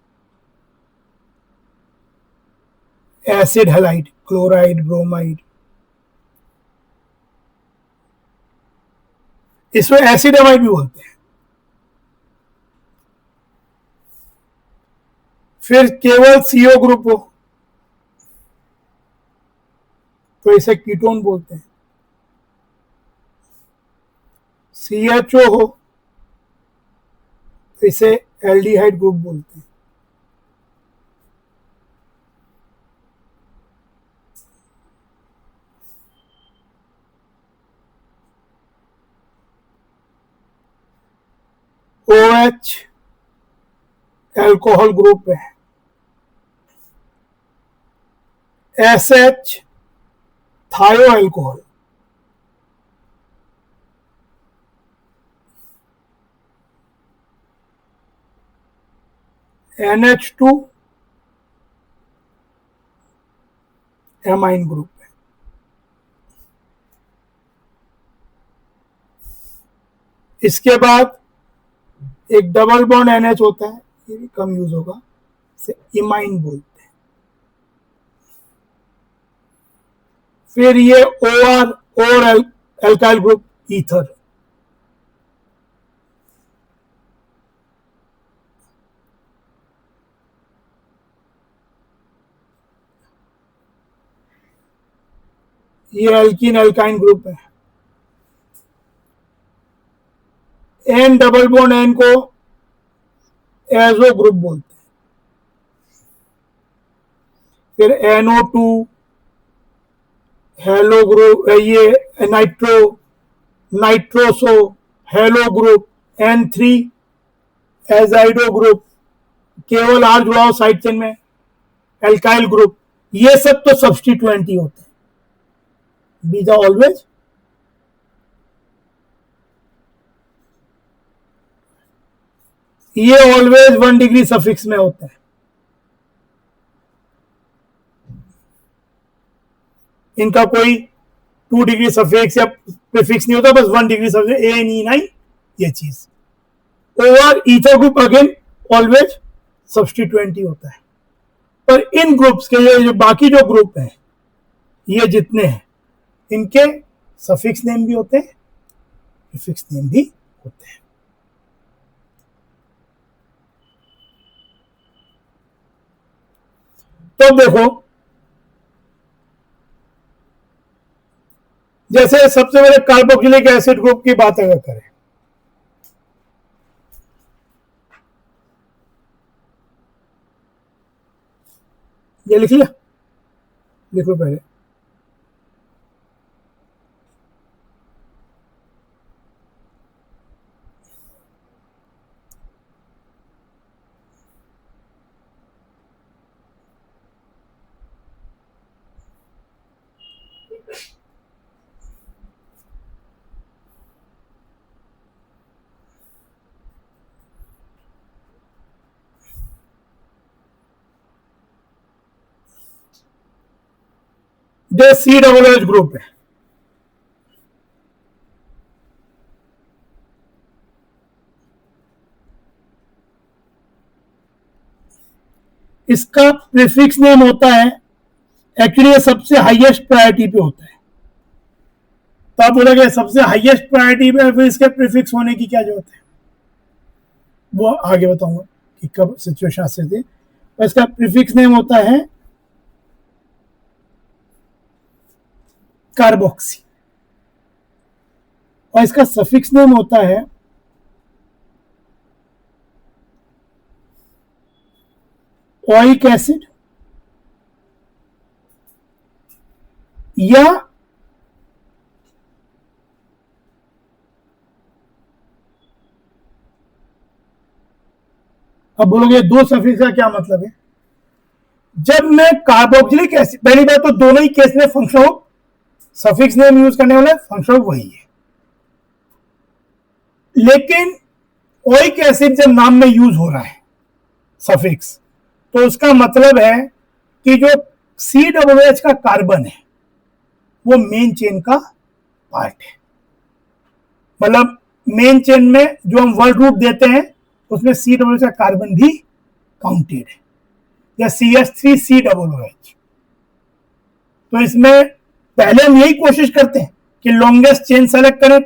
एसिड हैलाइड, क्लोराइड ब्रोमाइड, इसमें एसिड एमाइड भी बोलते हैं। फिर केवल सीओ ग्रुप हो तो इसे कीटोन बोलते हैं। CHO हो तो इसे एल्डिहाइड ग्रुप बोलते हैं। OH एल्कोहल ग्रुप है। SH थायो एल्कोहल, NH2 एमाइन ग्रुप है। इसके बाद एक डबल बॉन्ड NH होता है, ये भी कम यूज होगा, इसे इमाइन बोलते हैं। फिर ये OR और एल्काइल ग्रुप ईथर, ये एल्कीन एल्काइन ग्रुप है। एन डबल बॉन्ड एन को एजो ग्रुप बोलते हैं। फिर NO2 हेलो ग्रुप, ये nitroso halo group, N3 azido group, केवल R जुड़ा हो साइड चेन में एल्काइल ग्रुप। ये सब तो सब्स्टिट्यूएंट ही होते हैं। बीज ऑलवेज ये ऑलवेज 1 डिग्री सफिक्स में होता है। इनका कोई 2 डिग्री सफिक्स या प्रीफिक्स नहीं होता, बस 1 डिग्री सफिक्स, ANE9 ये चीज। Over ether group again always substituent ही होता है। पर इन ग्रुप्स के लिए जो बाकी जो ग्रुप हैं, ये जितने हैं, इनके सफिक्स नेम भी होते हैं, प्रीफिक्स नेम भी होते हैं। तो देखो, जैसे सबसे पहले कार्बोक्सिलिक एसिड ग्रुप की बात अगर करें, ये लिख लिया, लिख लो पहले। जो COOH ग्रुप है, इसका प्रीफिक्स नेम होता है, एक्चुअली ये सबसे हाईएस्ट प्रायोरिटी पे होता है। तो आप बोलोगे सबसे हाईएस्ट प्रायोरिटी पे, फिर इसके प्रीफिक्स होने की क्या जरूरत है? वो आगे बताऊंगा कि कब सिचुएशन आ सकती है। तो इसका प्रीफिक्स नेम होता है कार्बोक्सी, और इसका सफिक्स नेम होता है ओइक एसिड या अब बोलोगे दो सफिक्स का क्या मतलब है? जब मैं कार्बोक्सिलिक एसिड, पहली बात तो दोनों ही केस में फंक्शन सफिक्स नेम यूज करने वाला फंक्शन वही है, लेकिन ओइक एसिड जब नाम में यूज हो रहा है सफिक्स, तो उसका मतलब है कि जो COOH का कार्बन है वो मेन चेन का पार्ट है। मतलब मेन चेन में जो हम वर्ड रूट देते हैं उसमें COOH का कार्बन भी काउंटेड है, या CH3COOH। तो इसमें पहले हम यही कोशिश करते हैं कि लॉन्गेस्ट चेन सेलेक्ट करें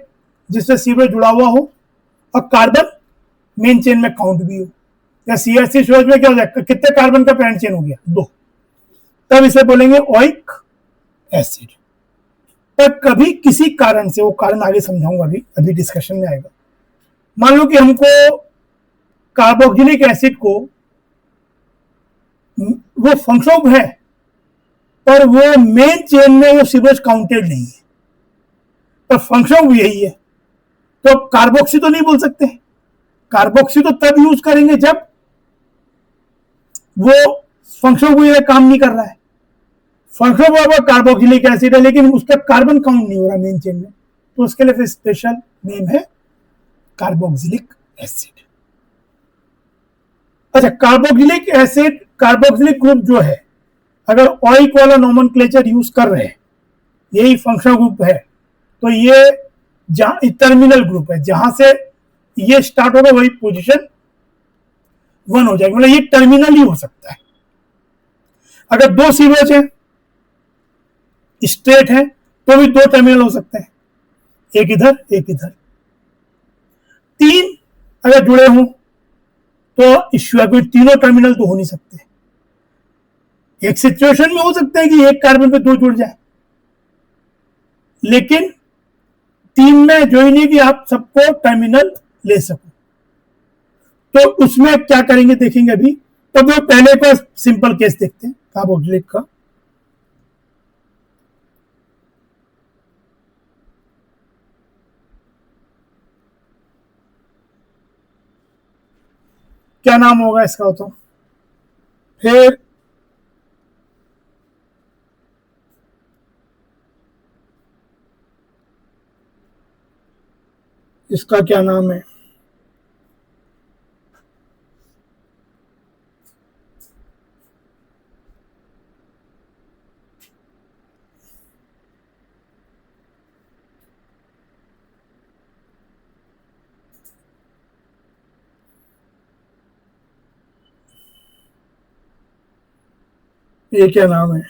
जिससे COOH जुड़ा हुआ हो और कार्बन मेन चेन में काउंट भी हो। या CH3COOH में क्या हो जाएगा, कितने कार्बन का पैरेंट चेन हो गया? 2, तब इसे बोलेंगे ओइक एसिड। पर कभी किसी कारण से, वो कारण आगे समझाऊंगा, अभी डिस्कशन में आएगा, मान लो कि हमको कार्बोक्सिलिक एसिड को, वो फंक्शन है पर वो मेन चेन में वो COOH काउंटेड नहीं है, पर फंक्शन भी यही है, तो कार्बोक्सी तो नहीं बोल सकते। कार्बोक्सी तो तब यूज करेंगे जब वो फंक्शन को काम नहीं कर रहा है। फंक्शन वो कार्बोक्सिलिक एसिड है लेकिन उसका कार्बन काउंट नहीं हो रहा मेन चेन में, तो उसके लिए फिर स्पेशल नेम है कार्बोक्सिलिक एसिड। अच्छा, कार्बोक्सिलिक एसिड, कार्बोक्सिलिक ग्रुप जो है, अगर ओइक वाला नोमेनक्लेचर यूज कर रहे हैं, यही फंक्शनल ग्रुप है, तो ये टर्मिनल ग्रुप है, जहां से ये स्टार्ट होगा वही पोजीशन 1 हो जाएगी। मतलब ये टर्मिनल ही हो सकता है। अगर 2 COOH है, स्ट्रेट है, तो भी 2 टर्मिनल हो सकते हैं, एक इधर एक इधर। 3 अगर जुड़े हों तो इश्यू है, कोई तीनों टर्मिनल तो हो नहीं सकते। एक सिचुएशन में हो सकता है कि एक कार्बन पे 2 जुड़ जाए, लेकिन तीन में जो ही नहीं कि आप सबको टर्मिनल ले सको। तो उसमें क्या करेंगे देखेंगे अभी। तो वो पहले का सिंपल केस देखते हैं कार्बोक्सिलिक का। क्या नाम होगा इसका? तो फिर इसका क्या नाम है? ये क्या नाम है?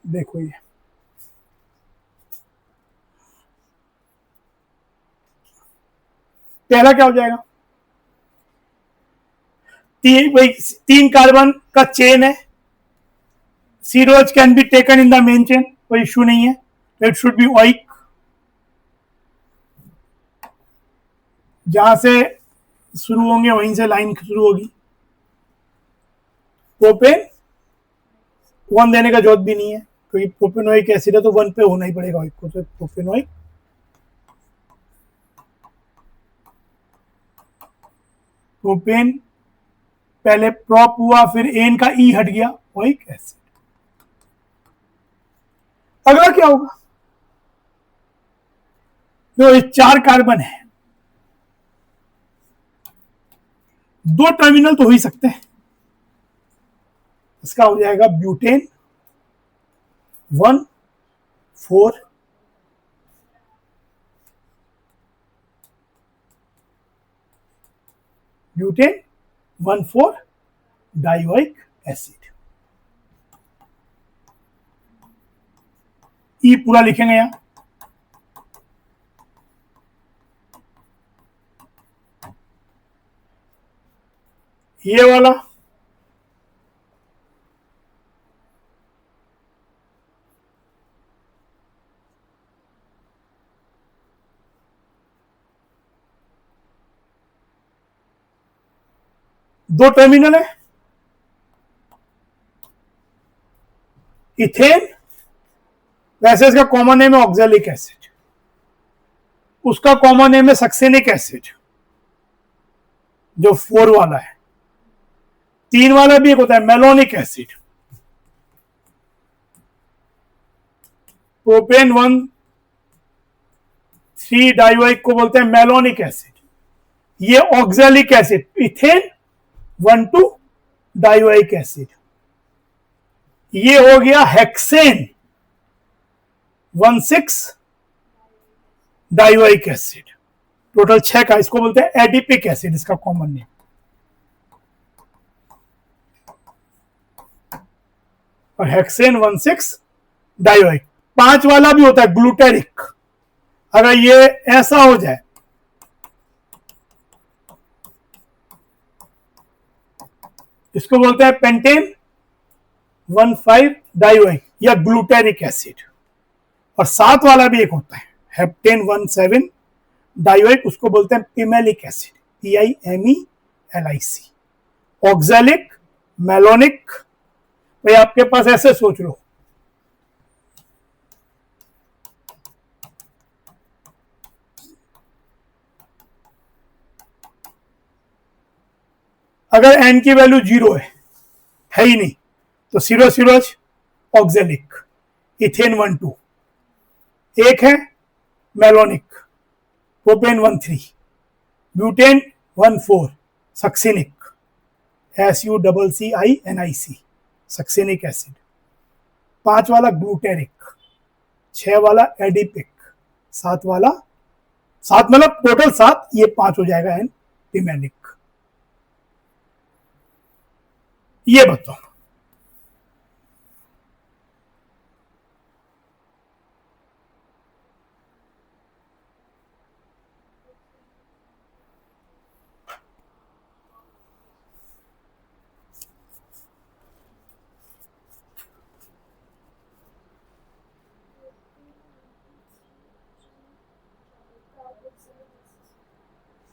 देखो ये पहला क्या हो जाएगा? तीन कार्बन का चेन है। सीरोज can be taken in the main chain, कोई इश्यू नहीं है। It should be oic. जहां से शुरू होंगे वहीं से लाइन शुरू होगी। प्रोपेन वन देने का जरूरत भी नहीं है, क्योंकि प्रोपेनोइक एसिड है तो वन पे होना ही पड़ेगा ओइक को। तो प्रोपेनोइक प्रोपेन पहले प्रॉप हुआ, फिर एन का ई हट गया, ओइक एसिड। अगला क्या होगा? जो ये चार कार्बन है, दो टर्मिनल तो हो ही सकते हैं। इसका हो जाएगा ब्यूटेन 1,4, ब्यूटेन 1,4 डाइओइक एसिड। ई पूरा लिखेंगे यहां। ये वाला दो टर्मिनल है, इथेन, वैसे इसका कॉमन नेम है ऑक्सैलिक एसिड, उसका कॉमन नेम है सक्सेनिक एसिड जो 4 वाला है। 3 वाला भी एक होता है मेलोनिक एसिड, प्रोपेन 1,3 डाइओइक को बोलते हैं मेलोनिक एसिड। ये oxalic acid ethane 1,2 dioic acid. ये हो गया हेक्सेन 1,6 डाइओइक एसिड। टोटल 6 का, इसको बोलते हैं एडिपिक एसिड, इसका कॉमन नेम। और हेक्सेन 1,6 डाइओइक। 5 वाला भी होता है ग्लूटेरिक। अगर ये ऐसा हो जाए, इसको बोलते हैं पेंटेन 1,5 डाइओइक या ग्लूटेरिक एसिड। और 7 वाला भी एक होता है हेप्टेन 1,7 डाइओइक, उसको बोलते हैं पिमेलिक एसिड, PIMELIC। ऑक्सैलिक, मेलोनिक, भाई आपके पास ऐसे सोच लो, अगर n की वैल्यू 0 है ही नहीं, तो सिरोसिरोज ऑक्सैलिक, इथेन 1,2, एक है malonic, propane 1,3, butane 1,4 succinic, SUCCINIC succinic acid. 5 वाला ग्लूटेरिक, 6 वाला एडिपिक, 7 वाला, 7 मतलब टोटल 7, ये 5 हो जाएगा एन पिमेलिक। ये बताओ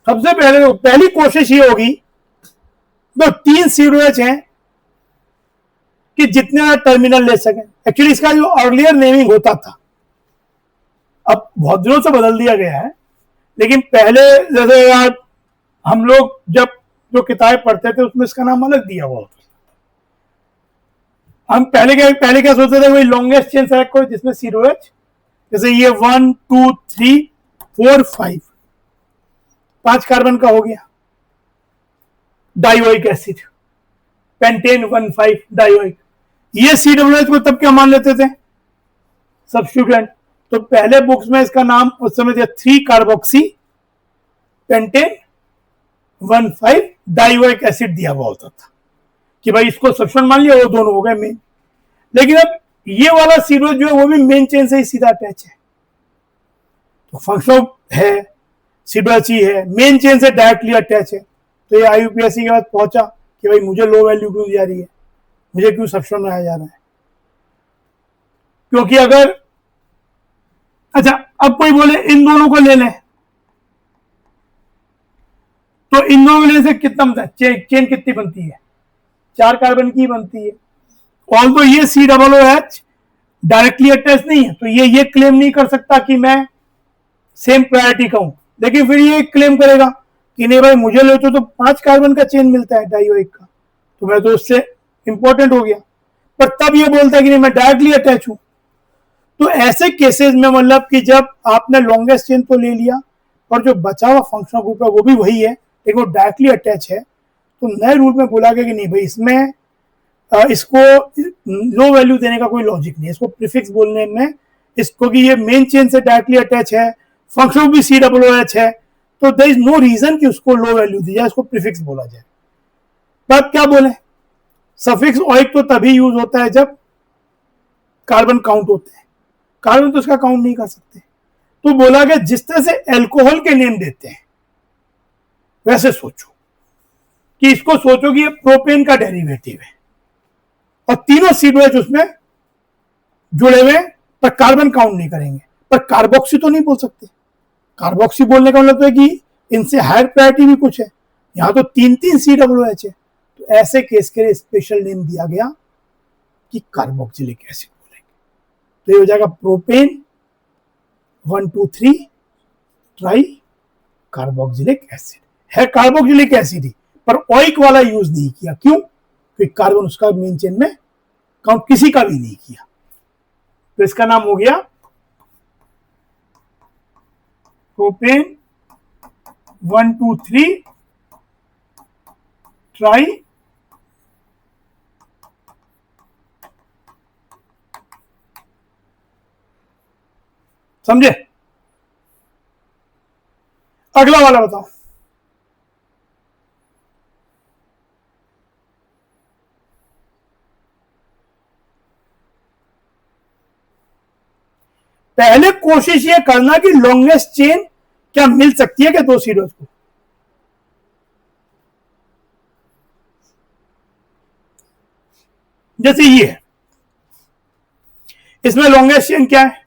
सबसे पहली कोशिश ये होगी, तो 3 सीरोएच हैं कि जितने टर्मिनल ले सकें। एक्चुअली इसका जो अर्लियर नेमिंग होता था, अब बहुत दिनों से बदल दिया गया है, लेकिन पहले जैसे यार हम लोग जब जो किताबें पढ़ते थे उसमें इसका नाम अलग दिया हुआ होता था। हम पहले क्या सोचते थे, वही लॉन्गेस्ट चेन सेलेक्ट करो जिसमें सीरोएच, जैसे ये 1 2 3 4 5 5 कार्बन का हो गया डाइओइक एसिड, पेंटेन 1,5 डाइओइक। ये COOH को तब क्या मान लेते थे सब्स्टिट्यूएंट, तो पहले बुक्स में इसका नाम उस समय दिया 3 कार्बोक्सी पेंटेन 1,5 डाइओइक एसिड दिया हुआ होता था कि भाई इसको सब्स्टिट्यूएंट मान लिया, वो दोनों हो गए मेन। लेकिन अब ये वाला सीरोज जो है वो भी मेन चेन से ही सीधा अटैच है, तो फंक्शनल है, सीडोची है, मेन चेन से डायरेक्टली अटैच है। तो ये IUPAC के बाद पहुंचा कि भाई मुझे लो वैल्यू क्यों दी जा रही है, मुझे क्यों सब्स्टिट्यूएंट में आया जा रहा है। क्योंकि अगर अच्छा अब कोई बोले इन दोनों को ले लें, तो इन दोनों को लेने से कितना बनता है, चेन कितनी बनती है, 4 कार्बन की बनती है। ऑल तो ये COOH डायरेक्टली अटैच नहीं है, तो ये क्लेम नहीं कर सकता कि मैं सेम प्रायोरिटी का हूं, लेकिन फिर ये क्लेम करेगा कि नहीं भाई मुझे ले तो 5 कार्बन का चेन मिलता है डाइओइक का, तो मैं तो उससे इंपॉर्टेंट हो गया। पर तब ये बोलता है कि नहीं मैं डायरेक्टली अटैच हूं। तो ऐसे केसेस में मतलब कि जब आपने लॉन्गेस्ट चेन तो ले लिया और जो बचा हुआ फंक्शनल ग्रुप है वो भी वही है, लेकिन वो डायरेक्टली अटैच है, तो नए रूल में बोला गया कि नहीं भाई इसमें इसको लो वैल्यू देने का कोई लॉजिक नहीं है, इसको प्रीफिक्स बोलने में, इसको कि ये मेन चेन से डायरेक्टली अटैच है, फंक्शनल भी COOH है, तो देयर इज नो रीजन कि उसको लो वैल्यू दी जाए, इसको प्रीफिक्स बोला जाए। तब क्या बोले, सफिक्स ओइक तो तभी यूज होता है जब कार्बन काउंट होते हैं, कार्बन तो उसका काउंट नहीं कर सकते। तो बोला गया जिस तरह से एल्कोहल के नेम देते हैं वैसे सोचो, कि इसको सोचो कि ये प्रोपेन का डेरिवेटिव है और तीनों COOH उसमें जुड़े हुए, पर कार्बन काउंट नहीं करेंगे, पर कार्बोक्सी तो नहीं बोल सकते। कार्बोक्सी बोलने का मतलब है कि इनसे हायर प्रायोरिटी भी कुछ है, यहां तो 3 COOH है, ऐसे केस के लिए स्पेशल नेम दिया गया कि कार्बोक्सिलिक एसिड बोलेंगे। तो ये हो जाएगा प्रोपेन 1,2,3 ट्राई कार्बोक्सिलिक एसिड। है कार्बोक्सिलिक एसिड ही, पर ओइक वाला यूज नहीं किया। क्यों? क्योंकि कार्बन उसका मेन चेन में काउंट किसी का भी नहीं किया। तो इसका नाम हो गया प्रोपेन 1,2,3 ट्राई समझे? अगला वाला बताओ। पहले कोशिश ये करना कि लॉन्गेस्ट चेन क्या मिल सकती है क्या दो सीरोज को। जैसे ये है, इसमें लॉन्गेस्ट चेन क्या है?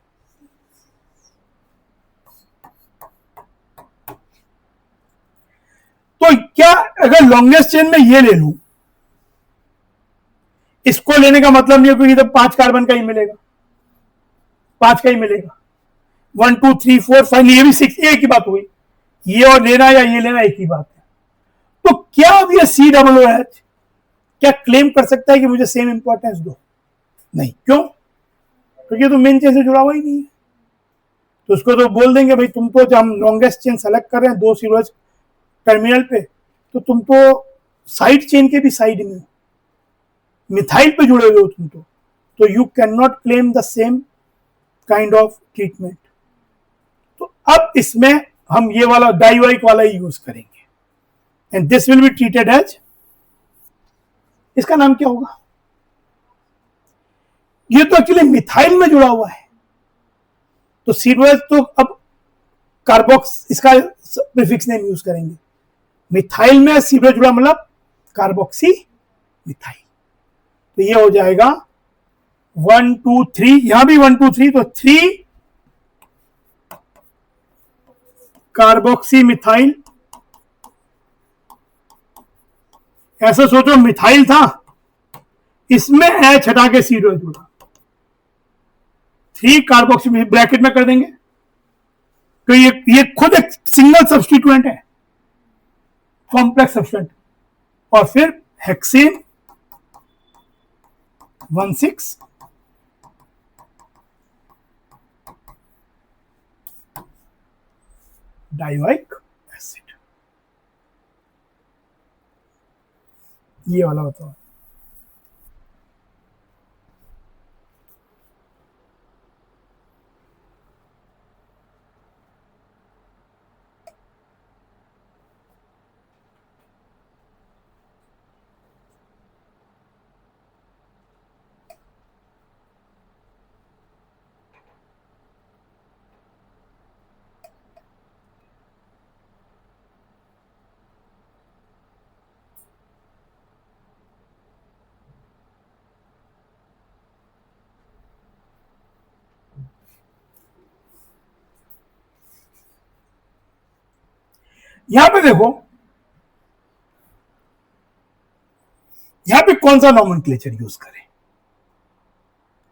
तो क्या अगर लॉन्गेस्ट चेन में ये ले लूं, इसको लेने का मतलब नहीं है क्योंकि तो 5 कार्बन का ही मिलेगा, 5 का ही मिलेगा। 1 2 3 4 5 ये भी 6, एक ही बात हुई। ये और लेना या ये लेना एक ही बात है। तो क्या अब ये COOH क्या क्लेम कर सकता है कि मुझे सेम इंपॉर्टेंस दो? नहीं। क्यों? क्योंकि तो मेन चेन से जुड़ा हुआ ही नहीं है। तो उसको तो बोल देंगे भाई तुम तो, जब हम लॉन्गेस्ट चेन सेलेक्ट कर रहे हैं दो सीरोज टर्मिनल पे, तो तुम तो साइड चेन के भी साइड में हो, मिथाइल पे जुड़े हुए हो तुम तो you can not claim the same kind of treatment. तो अब इसमें हम ये वाला डाइवाइक वाला ही यूज करेंगे and this will be treated as, इसका नाम क्या होगा? ये तो एक्चुअली मिथाइल में जुड़ा हुआ है, तो सीरोज तो अब कार्बोक्स इसका प्रीफिक्स नेम यूज करेंगे। मिथाइल में सीरोज जुड़ा मतलब कार्बोक्सी मिथाइल। तो ये हो जाएगा 1 2 3, यहां भी 1 2 3, तो 3 कार्बोक्सी मिथाइल। ऐसा सोचो मिथाइल था, इसमें एच हटा के सीरोज जुड़ा, 3 कार्बोक्सी ब्रैकेट में कर देंगे। तो ये खुद एक सिंगल सब्स्टिट्यूएंट है, कॉम्प्लेक्स सब्स्टिट्यूएंट। और फिर हेक्सेन 1,6 डाइवाइक एसिड। ये वाला बताओ। यहां पे देखो, यहां पे कौन सा नॉमेनक्लेचर यूज करें?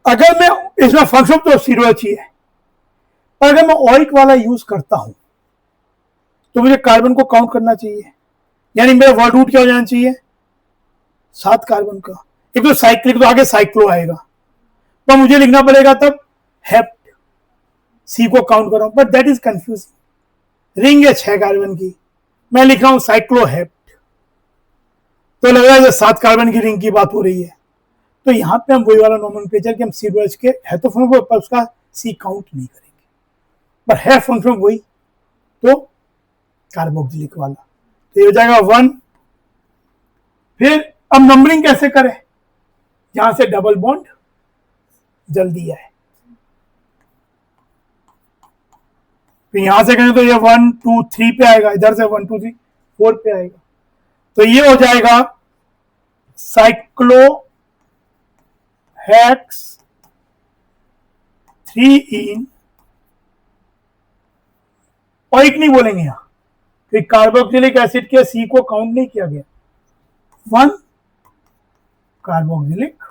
अगर मैं इसमें फंक्शन तो सीरोच ही है, पर अगर मैं ओइक वाला यूज करता हूं तो मुझे कार्बन को काउंट करना चाहिए, यानी मेरा वर्ड रूट क्या हो जाना चाहिए? 7 कार्बन का। एक तो साइक्लिक, तो आगे साइक्लो आएगा, तो मुझे लिखना पड़ेगा तब हेप्ट, सी को काउंट कर रहा हूं, but that is confusing. Ring है 6 कार्बन की, मैं लिख रहा हूं साइक्लो हेप्ट, तो लग रहा है 7 कार्बन की रिंग की बात हो रही है। तो यहां पे हम वही वाला नॉमेनक्लेचर कि हम सीरोच के है तो फंक्शन, पर उसका सी काउंट नहीं करेंगे, पर है फंक्शन वही, तो कार्बोक्सिलिक वाला। तो ये हो जाएगा 1। फिर अब नंबरिंग कैसे करें? यहां से डबल बॉन्ड जल्दी आए, तो यहां से करें तो ये 1 2 3 पे आएगा, इधर से 1 2 3 4 पे आएगा। तो ये हो जाएगा साइक्लो हेक्स 3 इन, ओइक नहीं बोलेंगे यहां, कि कार्बोक्सिलिक एसिड के सी को काउंट नहीं किया गया। 1 कार्बोक्सिलिक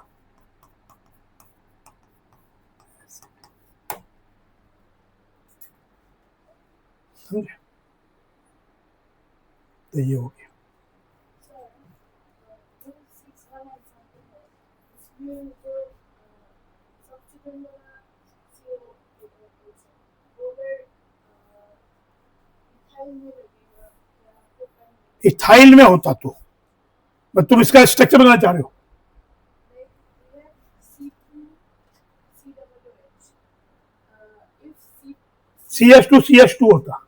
समझे। तो ये हो गया। इथाइल में होता तो तुम इसका स्ट्रक्चर बताना चाह रहे हो। CH2 होता।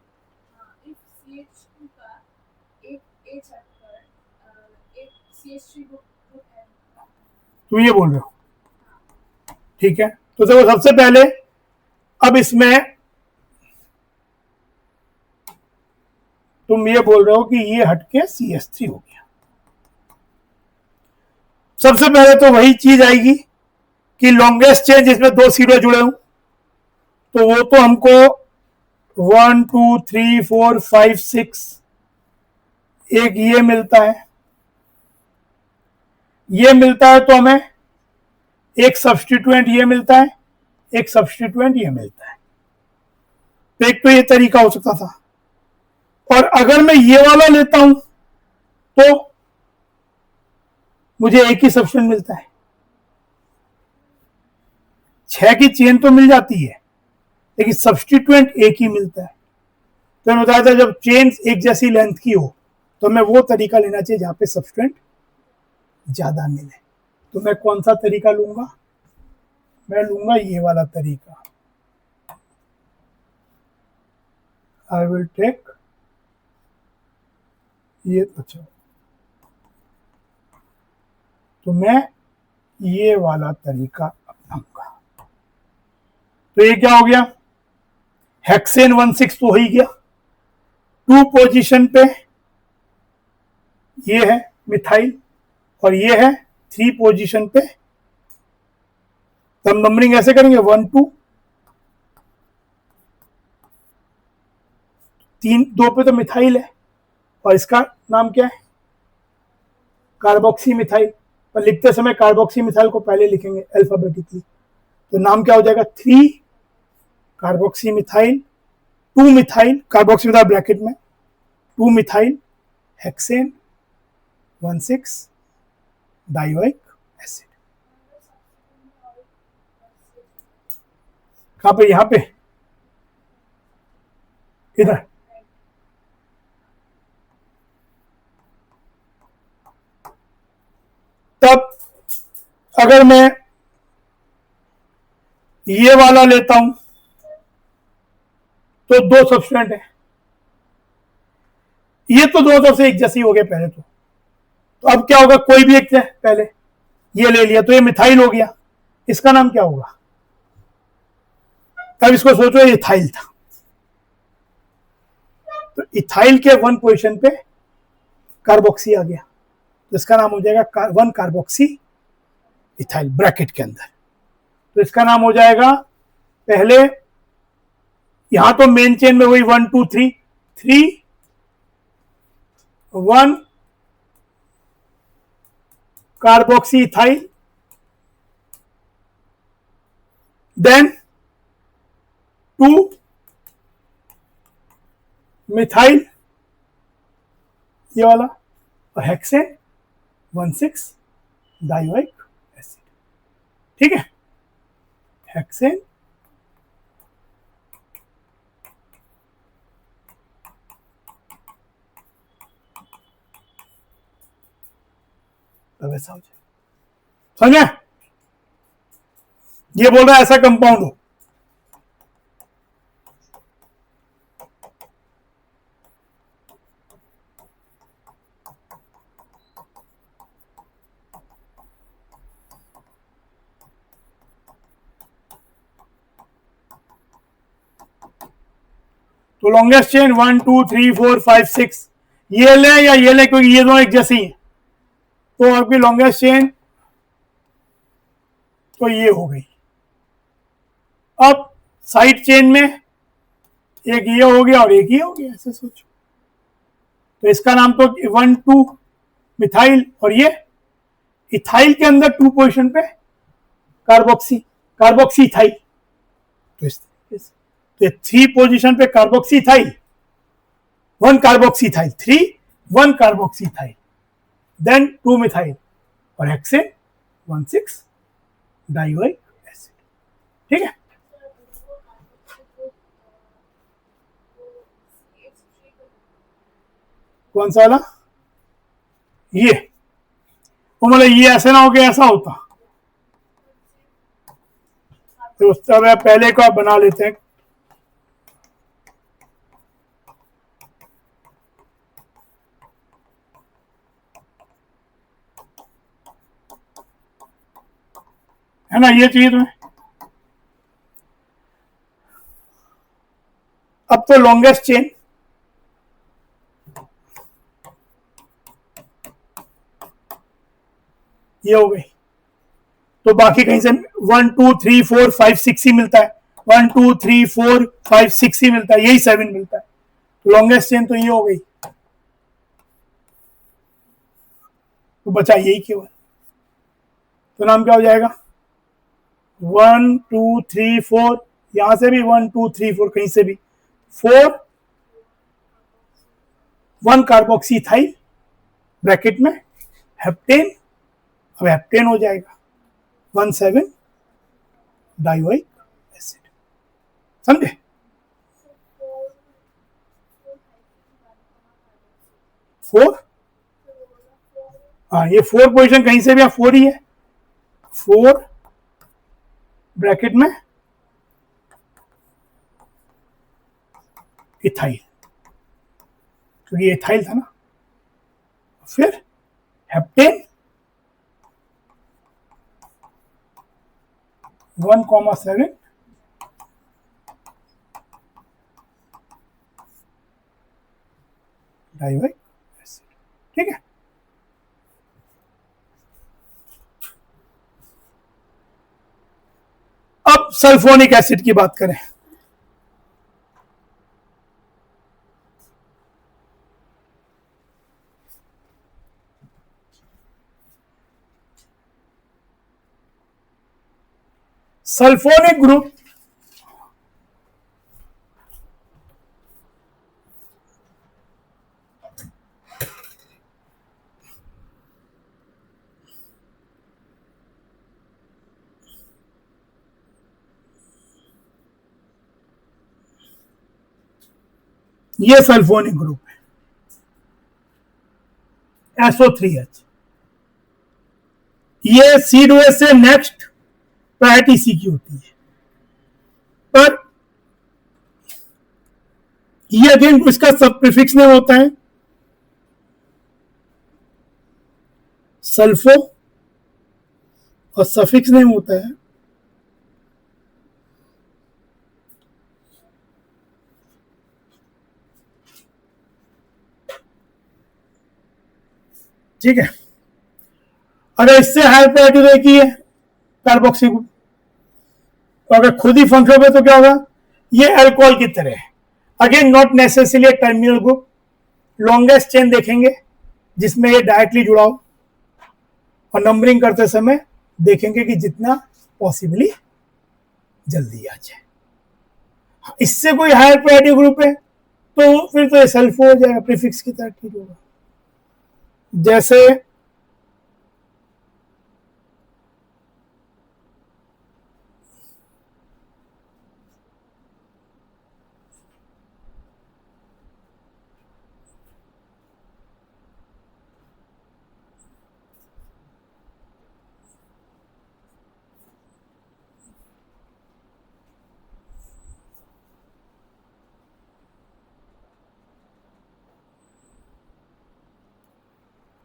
तुम ये बोल रहे हो, ठीक है। तो देखो सबसे पहले अब इसमें तुम ये बोल रहे हो कि ये हटके CH3 हो गया। सबसे पहले तो वही चीज आएगी कि लॉन्गेस्ट चेन जिसमें 2 सीधे जुड़े हूं, तो वो तो हमको 1 2 3 4 5 6 एक ये मिलता है, ये मिलता है तो हमें एक सब्स्टिट्यूएंट ये मिलता है, एक सब्स्टिट्यूएंट ये मिलता है। तो एक तो ये तरीका हो सकता था। और अगर मैं ये वाला लेता हूं तो मुझे एक ही सब्स्टिट्यूएंट मिलता है। 6 की चेन तो मिल जाती है लेकिन सब्स्टिट्यूएंट एक ही मिलता है। तो मैंने बताया था जब चेन एक जैसी लेंथ की हो तो मैं वो तरीका लेना चाहिए जहां पे सब्स्टिट्यूएंट ज्यादा मिले। तो मैं कौन सा तरीका लूंगा? मैं लूंगा ये वाला तरीका। आई विल टेक ये, अच्छा तो मैं ये वाला तरीका अपनाऊंगा। तो ये क्या हो गया? हेक्सेन 1,6 तो हो ही गया। 2 पोजीशन पे ये है मिथाइल और ये है 3 पोजीशन पे। तो हम नंबरिंग ऐसे करेंगे 1 2 3 2 पे तो मिथाइल है और इसका नाम क्या है? Carboxy methyl. पर लिखते समय कार्बोक्सी मिथाइल को पहले लिखेंगे अल्फाबेटिकली। तो नाम क्या हो जाएगा? 3 carboxy methyl 2 methyl, carboxy methyl bracket में 2 मिथाइल हेक्सेन 1,6 डायोइक एसिड। कहां पे? यहां पे, इधर। तब अगर मैं ये वाला लेता हूं तो 2 सब्स्टिट्यूएंट है। ये तो दोनों तरफ से एक जैसी हो गए पहले तो अब क्या होगा? कोई भी एक है, पहले ये ले लिया तो ये मिथाइल हो गया। इसका नाम क्या होगा? तब इसको सोचो ये इथाइल था। तो इथाइल के 1 पोजीशन पे कार्बोक्सी आ गया तो इसका नाम हो जाएगा 1 कार्बोक्सी इथाइल ब्रैकेट के अंदर। तो इसका नाम हो जाएगा, पहले यहां तो मेन चेन में वही 1 2 3 3 1 कार्बोक्सी इथाइल, देन 2 मिथाइल ये वाला और हेक्सेन 1,6 डायोइक एसिड। ठीक है, हेक्सेन तब ऐसा हो जाए। समझे? ये बोल रहा है ऐसा कंपाउंड हो। तो लॉन्गेस्ट चेन 1 2 3 4 5 6 ये ले या ये ले, क्योंकि ये दोनों एक जैसी हैं। तो आपकी लॉन्गेस्ट चेन तो ये हो गई। अब साइड चेन में एक ये हो गया और एक ये हो गया, ऐसे सोचो। तो इसका नाम तो 1 2 मिथाइल और ये इथाइल के अंदर 2 पोजीशन पे कार्बोक्सी, कार्बोक्सी इथाइल, तो इस तरीके से 3 पोजीशन पे carboxy ethyl, 1 carboxy ethyl, 3 1 carboxy ethyl, then 2 methyl और हेक्सेन 1,6 डाइओइक एसिड। ठीक है, कौन सा वाला? ये वो मतलब ये ऐसे ना हो कि ऐसा होता, तो उस तरह पहले को आप बना लेते हैं। है ना, ये चाहिए तुम्हें। अब तो लॉन्गेस्ट चेन, ये हो गई, तो बाकी कहीं से 1 2 3 4 5 6 ही मिलता है, 1 2 3 4 5 6 ही मिलता है, यही 7 मिलता है, तो लॉन्गेस्ट चेन तो ये हो गई, तो बचा यही केवल, तो नाम क्या हो जाएगा? 1 2 3 4, यहां से भी 1 2 3 4, कहीं से भी 4 1 कार्बोक्सीथाइल ब्रैकेट में हेप्टेन, अब हेप्टेन हो जाएगा 1,7 डाइओइक एसिड। समझे? फोर, हाँ ये 4 पोजीशन कहीं से भी 4 ही है, 4 ब्रैकेट में इथाइल, क्योंकि ये इथाइल था ना, फिर हेप्टेन 1,7 डाइओइक एसिड। ठीक है, अब सल्फोनिक एसिड की बात करें। सल्फोनिक ग्रुप ये सल्फोनिक ग्रुप है SO3H, ये C2H से नेक्स्ट प्रायोरिटी सी की होती है, पर ये अगेन इसका सब प्रीफिक्स नेम होता है सल्फो और सफिक्स नेम होता है ठीक है। अगर इससे हायर प्रायोरिटी देखी है कार्बोक्सी ग्रुप, तो अगर खुद ही फंक्शन पे तो क्या होगा? ये अल्कोहल की तरह है, again not necessarily terminal group, longest chain देखेंगे जिसमें ये डायरेक्टली जुड़ा हो, और नंबरिंग करते समय देखेंगे कि जितना पॉसिबली जल्दी आ जाए। इससे कोई हायर प्रायोरिटी ग्रुप है तो फिर तो ये सल्फो हो जाएगा, प्रीफिक्स की तरह ठीक होगा। जैसे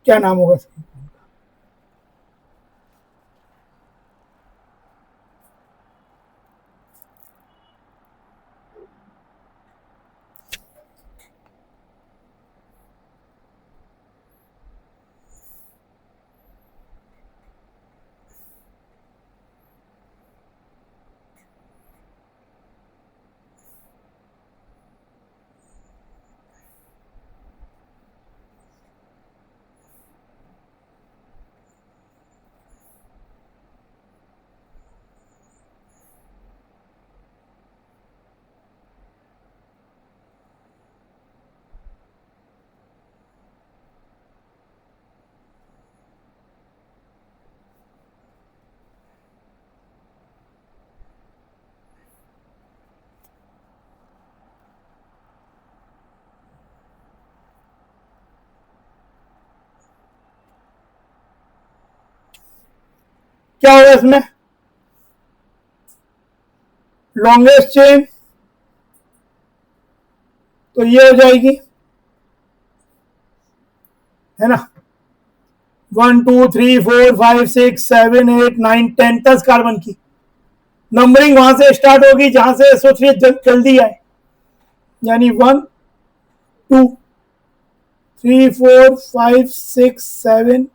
क्या नाम होगा इसका? क्या होगा इसमें, लॉन्गेस्ट चेन तो ये हो जाएगी, है ना, 1 2 3 4 5 6 7 8 9 10 10 कार्बन की नंबरिंग वहां से स्टार्ट होगी जहां से सोचिए जल्दी आए, यानी 1 2 3 4 5 6 7,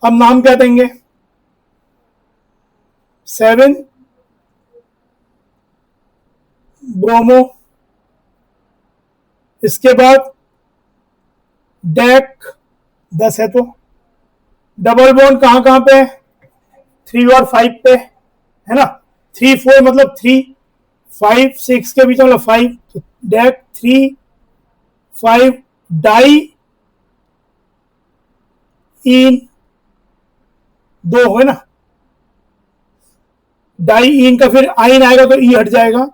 अब नाम क्या देंगे, 7 ब्रोमो, इसके बाद डेक 10 है तो डबल बॉन्ड कहां कहां पे, 3 और 5 पे, है ना, 3 4 मतलब 3 5 6 के बीच मतलब 5, तो डेक 3 5 डाई इन 2 है ना, डाई इन का फिर आइन आएगा तो ई हट जाएगा,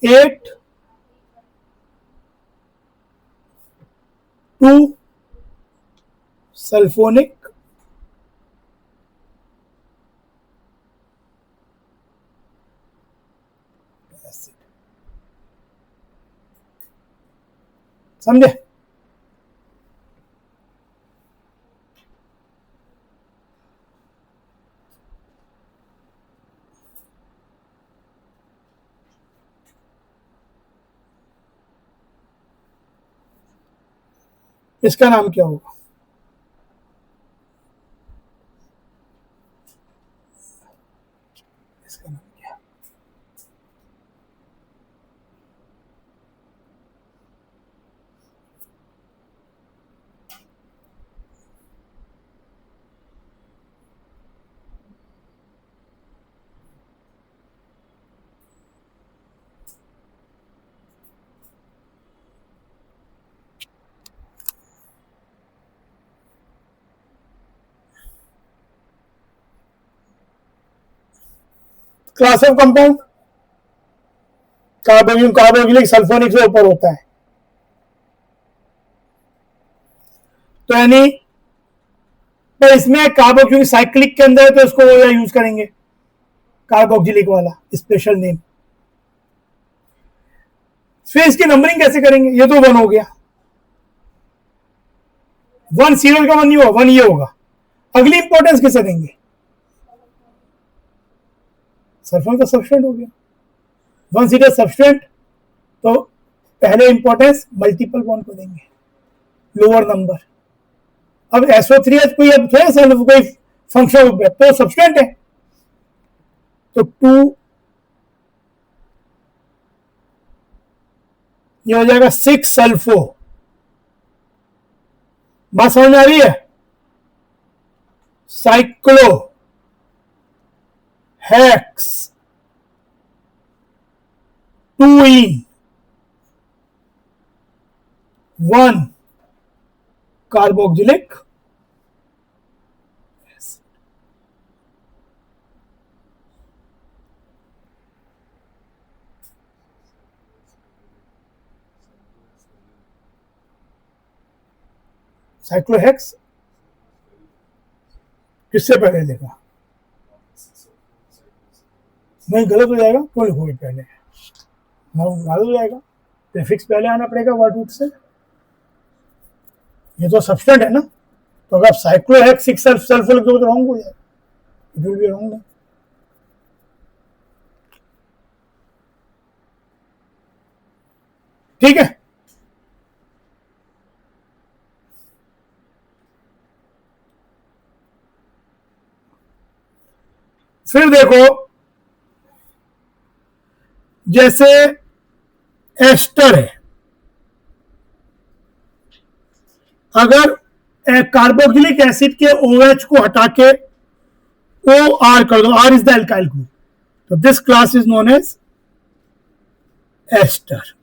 8 2 सल्फोनिक एसिड, समझे। इसका नाम क्या होगा, इसका नाम क्या, class of compound carboxylic sulphonic से ऊपर होता है, तो यानी पर इसमें कार्बोक्सिलिक साइक्लिक के अंदर है तो इसको वो यूज करेंगे कार्बोक्सिलिक वाला स्पेशल नेम। फिर इसकी नंबरिंग कैसे करेंगे, ये तो 1 हो गया, 1 सीरियल का 1 नहीं होगा, 1 ये होगा, अगली इंपॉर्टेंस किसे देंगे, सल्फोन का सब्सटेंट हो गया, 1 सीरियल सब्सटेंट, तो पहले इंपॉर्टेंस मल्टीपल बॉन्ड को देंगे, लोअर नंबर। अब SO3H कोई अब थोड़ा सा कोई फंक्शन तो सब्सटेंट है, तो 2 ये हो जाएगा 6 सल्फो, बात समझ में आ रही है, साइक्लो हेक्स 2 इन 1 कार्बोक्सिलिक साइक्लोहेक्स किससे पहले लिखा, नहीं गलत हो जाएगा, क्यों लिखोगे पहले, गलत हो जाएगा, प्रीफिक्स पहले आना पड़ेगा वर्ड रूट से, ये तो सब्सटेंट है ना, तो अगर आप साइक्लोहेक्स 6 सल्फर लिख दोगे तो रॉन्ग हो जाएगा, इट विल बी रॉन्ग। ठीक है, फिर देखो जैसे एस्टर है, अगर कार्बोक्सिलिक एसिड के OH को हटा के OR कर दो, R is the alkyl group, तो this class is known as ester.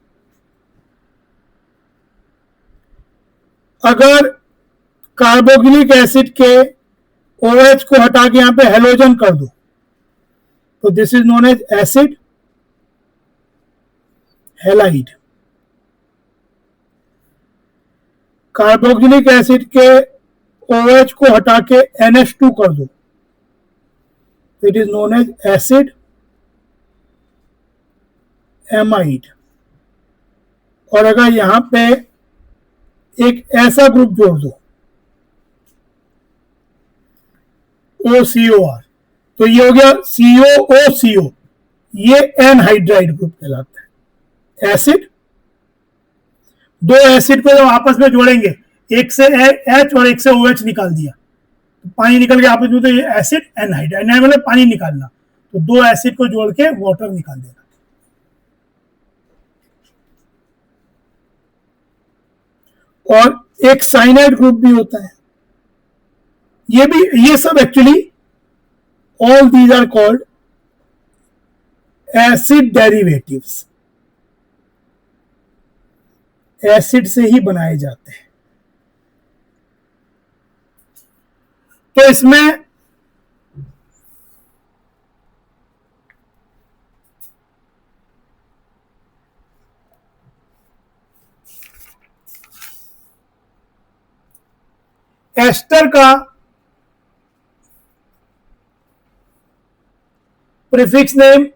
अगर कार्बोक्सिलिक एसिड के OH को हटा के यहां पे हेलोजन कर दो, तो this is known as acid halide. Carboxylic acid के OH को हटा के NH2 कर दो, it is known as acid amide. और अगर यहां पे एक ऐसा ग्रुप जोड़ दो OCOR, तो ये हो गया COOCO, ये एनहाइड्राइड ग्रुप कहलाता है। एसिड, दो एसिड को जब आपस में जोड़ेंगे, एक से H और एक से OH निकाल दिया तो पानी निकल के आपस में, तो ये एसिड एनहाइड्राइड, एनहाइड मतलब पानी निकालना, तो दो एसिड को जोड़ के वाटर निकाल देना। और एक साइनाइड ग्रुप भी होता है, ये भी, ये सब actually all these are called acid derivatives, acid से ही बनाए जाते हैं। तो इसमें एस्टर का प्रीफिक्स नेम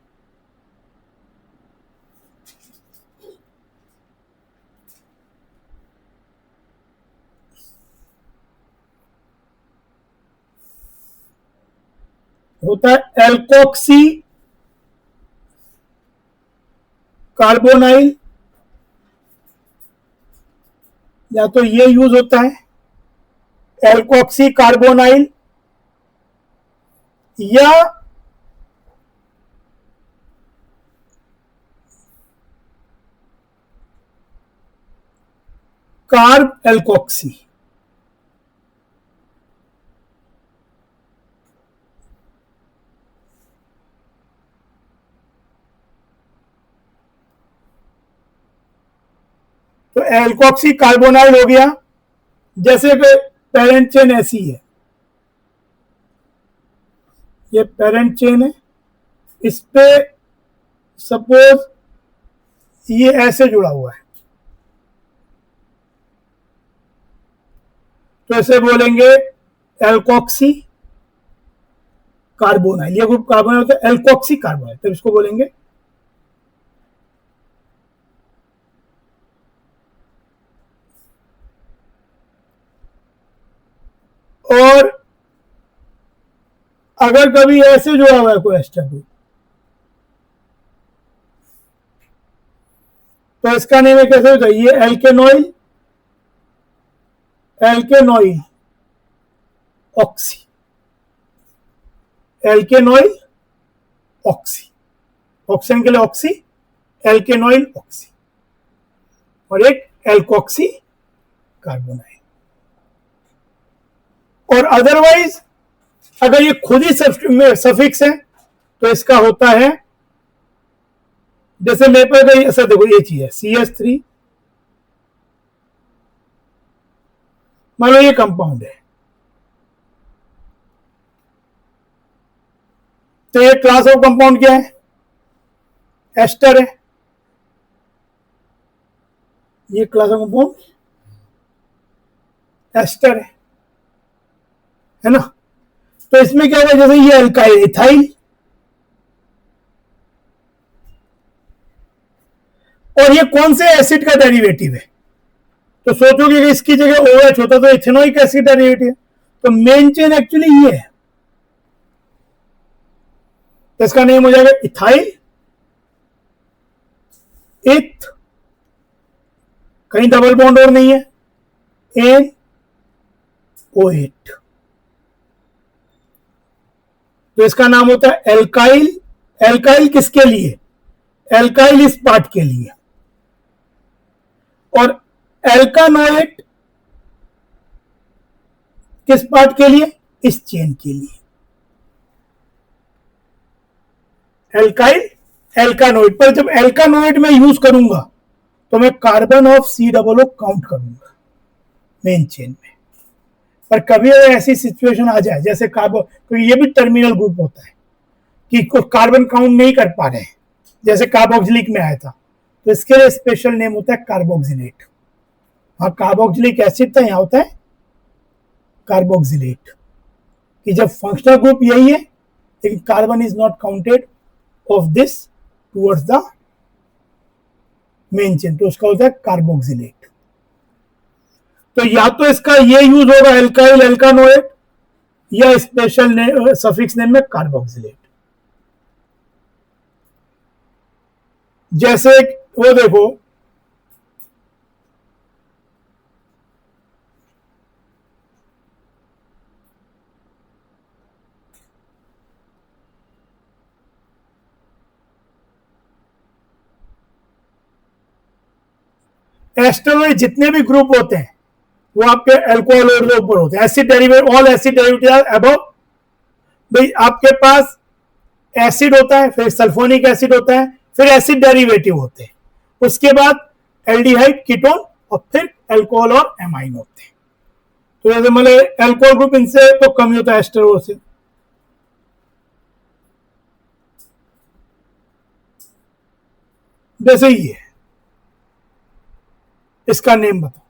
होता है एल्कोक्सी कार्बोनाइल, या तो ये यूज होता है एल्कोक्सी कार्बोनाइल, या कार्ब एल्कोक्सी। तो एल्कोक्सी कार्बोनाइल हो गया, जैसे कि पेरेंट चेन ऐसी है, ये पेरेंट चेन है, इस पे सपोज ये ऐसे जुड़ा हुआ है, तो ऐसे बोलेंगे एल्कोक्सी कार्बोनाइल, ये ग्रुप कार्बोनाइल होता है एल्कोक्सी कार्बोनाइल, तो इसको बोलेंगे। और अगर कभी ऐसे जुड़ा हुआ है कोई एस्टर ग्रुप, तो इसका नेम कैसे होता है, ये एल्केनोइल, एल्केनोइल ऑक्सी, एल्केनोइल ऑक्सी, ऑक्सीजन के लिए ऑक्सी, एल्केनोइल ऑक्सी, और एक एल्कोक्सी कार्बोनाइल। और अदरवाइज अगर ये खुद ही सफिक्स है तो इसका होता है, जैसे मेरे पर ऐसा देखो, ये चीज है CH3, मान लो ये कंपाउंड है, तो ये क्लास ऑफ कंपाउंड क्या है, एस्टर है, ये क्लास ऑफ कंपाउंड एस्टर है ना। तो इसमें क्या होगा, जैसे ये अल्काइल इथाइल, और ये कौन से एसिड का डेरिवेटिव है, तो सोचोगे कि इसकी जगह OH होता तो इथेनोइक एसिड डेरिवेटिव, तो मेन चेन एक्चुअली ये है, तो इसका नेम हो जाएगा इथाइल इथ, कहीं डबल बॉन्ड और नहीं है, NO8, तो इसका नाम होता है एल्काइल। एल्काइल किसके लिए, एल्काइल इस पार्ट के लिए, और एल्कानोएट किस पार्ट के लिए, इस चेन के लिए। एल्काइल एल्कानोएट, पर जब एल्कानोएट में यूज करूंगा तो मैं कार्बन ऑफ COO काउंट करूंगा मेन चेन में। पर कभी ऐसी सिचुएशन आ जाए जैसे कार्बन, तो ये भी टर्मिनल ग्रुप होता है कि कार्बन काउंट नहीं कर पा रहे हैं, जैसे कार्बोक्सिलिक में आया था, तो इसके लिए स्पेशल नेम होता है कार्बोक्सिलेट। हाँ, कार्बोक्सिलिक एसिड था, यहाँ होता है कार्बोक्सिलेट, कि जब फंक्शनल ग्रुप यही है लेकिन carbon is not counted of this towards the main chain, तो उसका होता है कार्बोक्सिलेट। तो या तो इसका ये यूज होगा एल्काइल एल्कानोएट, या स्पेशल सफिक्स नेम में कार्बोक्सिलेट। जैसे वो देखो, एस्टर में जितने भी ग्रुप होते हैं वो आपके एल्कोहल के ऊपर होते हैं। Acid derivative, all acid derivative are above. भाई आपके पास एसिड होता है, फिर सल्फोनिक एसिड होता है, फिर एसिड डेरिवेटिव होते हैं, उसके बाद एल्डिहाइड, कीटोन, और फिर एल्कोहल और एमाइन होते हैं। तो जैसे मतलब एल्कोहल ग्रुप इनसे तो कम ही होता है एस्टर से। जैसे ही है, इसका नेम बताओ।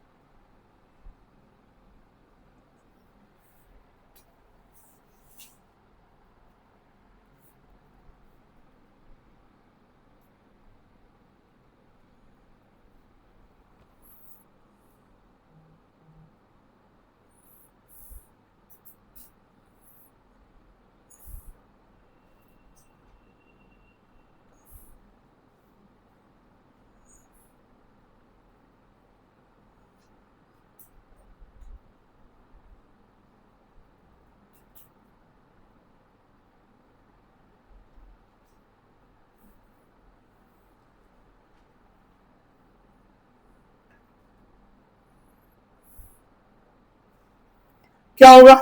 क्या होगा?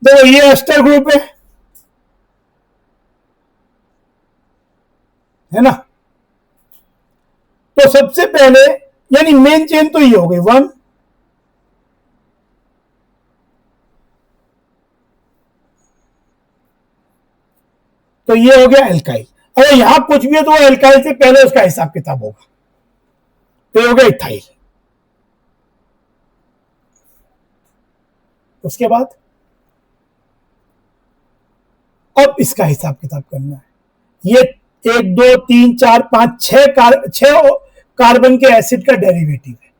देखो ये एस्टर ग्रुप है ना। तो सबसे पहले यानी मेन चेन तो ये हो गई 1, तो ये हो गया एल्काइल। अगर यहां कुछ भी है तो वो एल्काइल से पहले उसका हिसाब किताब होगा, तो ये हो गया इथाइल। उसके बाद अब इसका हिसाब किताब करना है। ये 1 2 3 4 5 6 कार्बन के एसिड का डेरिवेटिव है,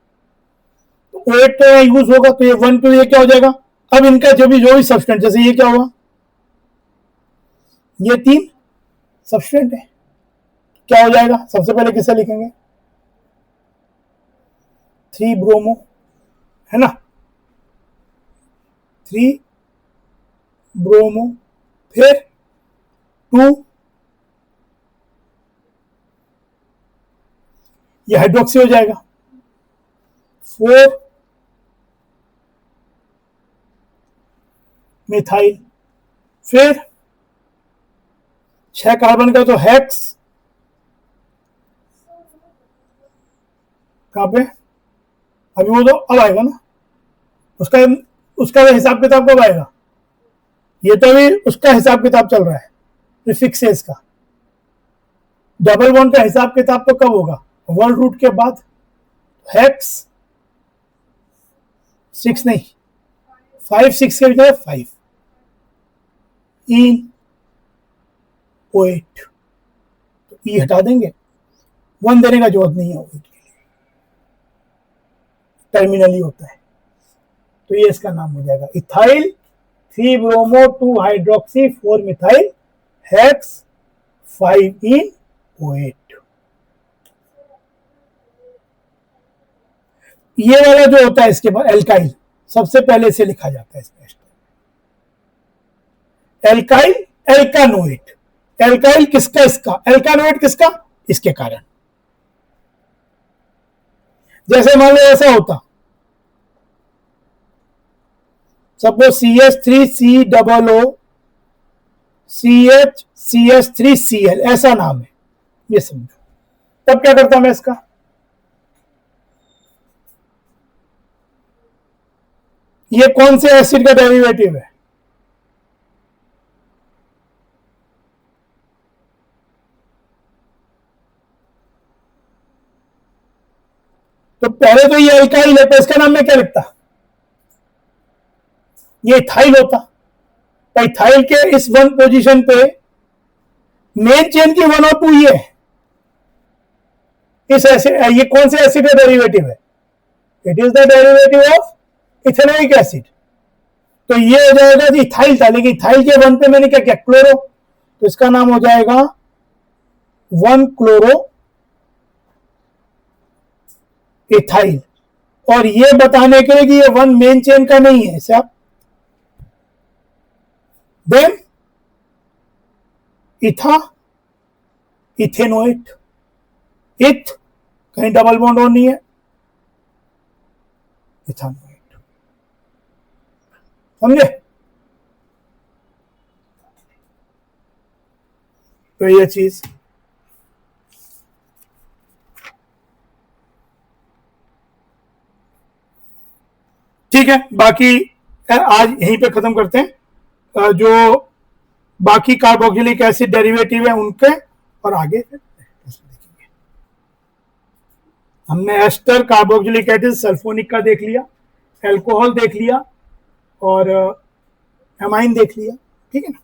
तो OH तो यूज होगा, तो ये 1 2, ये क्या हो जाएगा? अब इनका जो भी सब्सटेंट, जैसे ये क्या हुआ, ये 3 सब्सटेंट है, क्या हो जाएगा? सबसे पहले किसे लिखेंगे? 3 ब्रोमो, है ना, 3 ब्रोमो, फिर 2, ये हाइड्रोक्सी हो जाएगा, 4 मिथाइल, फिर 6 कार्बन का तो हेक्स, कहां पे? अभी वो तो अब आएगा ना, उसका उसका हिसाब किताब कब आएगा? ये तो अभी उसका हिसाब किताब चल रहा है प्रीफिक्सेस का। डबल बॉन्ड का हिसाब किताब तो कब होगा? वर्ल्ड रूट के बाद। हेक्स 6 नहीं, 5 6 के बजाय 5 इन OH, तो ई हटा देंगे, 1 देने का जरूरत नहीं है OH के लिए, टर्मिनली होता है, तो ये इसका नाम हो जाएगा ethyl 3 bromo 2 hydroxy 4 methyl hex 5 इन OH। ये वाला जो होता है इसके बाद एल्काइल, सबसे पहले से लिखा जाता है इसमें एल्काइल एल्कानोएट। एल्काइल किसका? इसका। एल्कानोएट किसका? इसके कारण। जैसे मान लो ऐसा होता, सपोज CH3COO CH3Cl, ऐसा नाम है, ये समझो। तब क्या करता मैं इसका? ये कौन से एसिड का डेरिवेटिव है? तो पहले तो ये एल्काइल है, तो इसका नाम मैं क्या लिखता? ये इथाइल होता, तो इथाइल के इस 1 पोजीशन पे मेन चेन की 1 और 2 ये है। इस एसिड, ये कौन से एसिड का डेरिवेटिव है? It is the derivative of ethanoic acid. तो ये हो जाएगा जी, इथाइल था, लेकिन इथाइल के 1 पे मैंने क्या किया, क्लोरो, तो इसका नाम हो जाएगा 1 क्लोरो इथाइल। और ये बताने के लिए कि ये 1 मेन चेन का नहीं है सब। देन इथा इथेनोइट, इथ कहीं डबल बॉन्ड और नहीं है, इथेनोइट, समझे? तो ये चीज ठीक है। बाकी आज यहीं पे खत्म करते हैं। जो बाकी कार्बोक्सिलिक एसिड डेरिवेटिव है उनके, और आगे देखेंगे। हमने एस्टर, कार्बोक्सिलिक एसिड, सल्फोनिक का देख लिया, अल्कोहल देख लिया, और एमाइन देख लिया, ठीक है ना।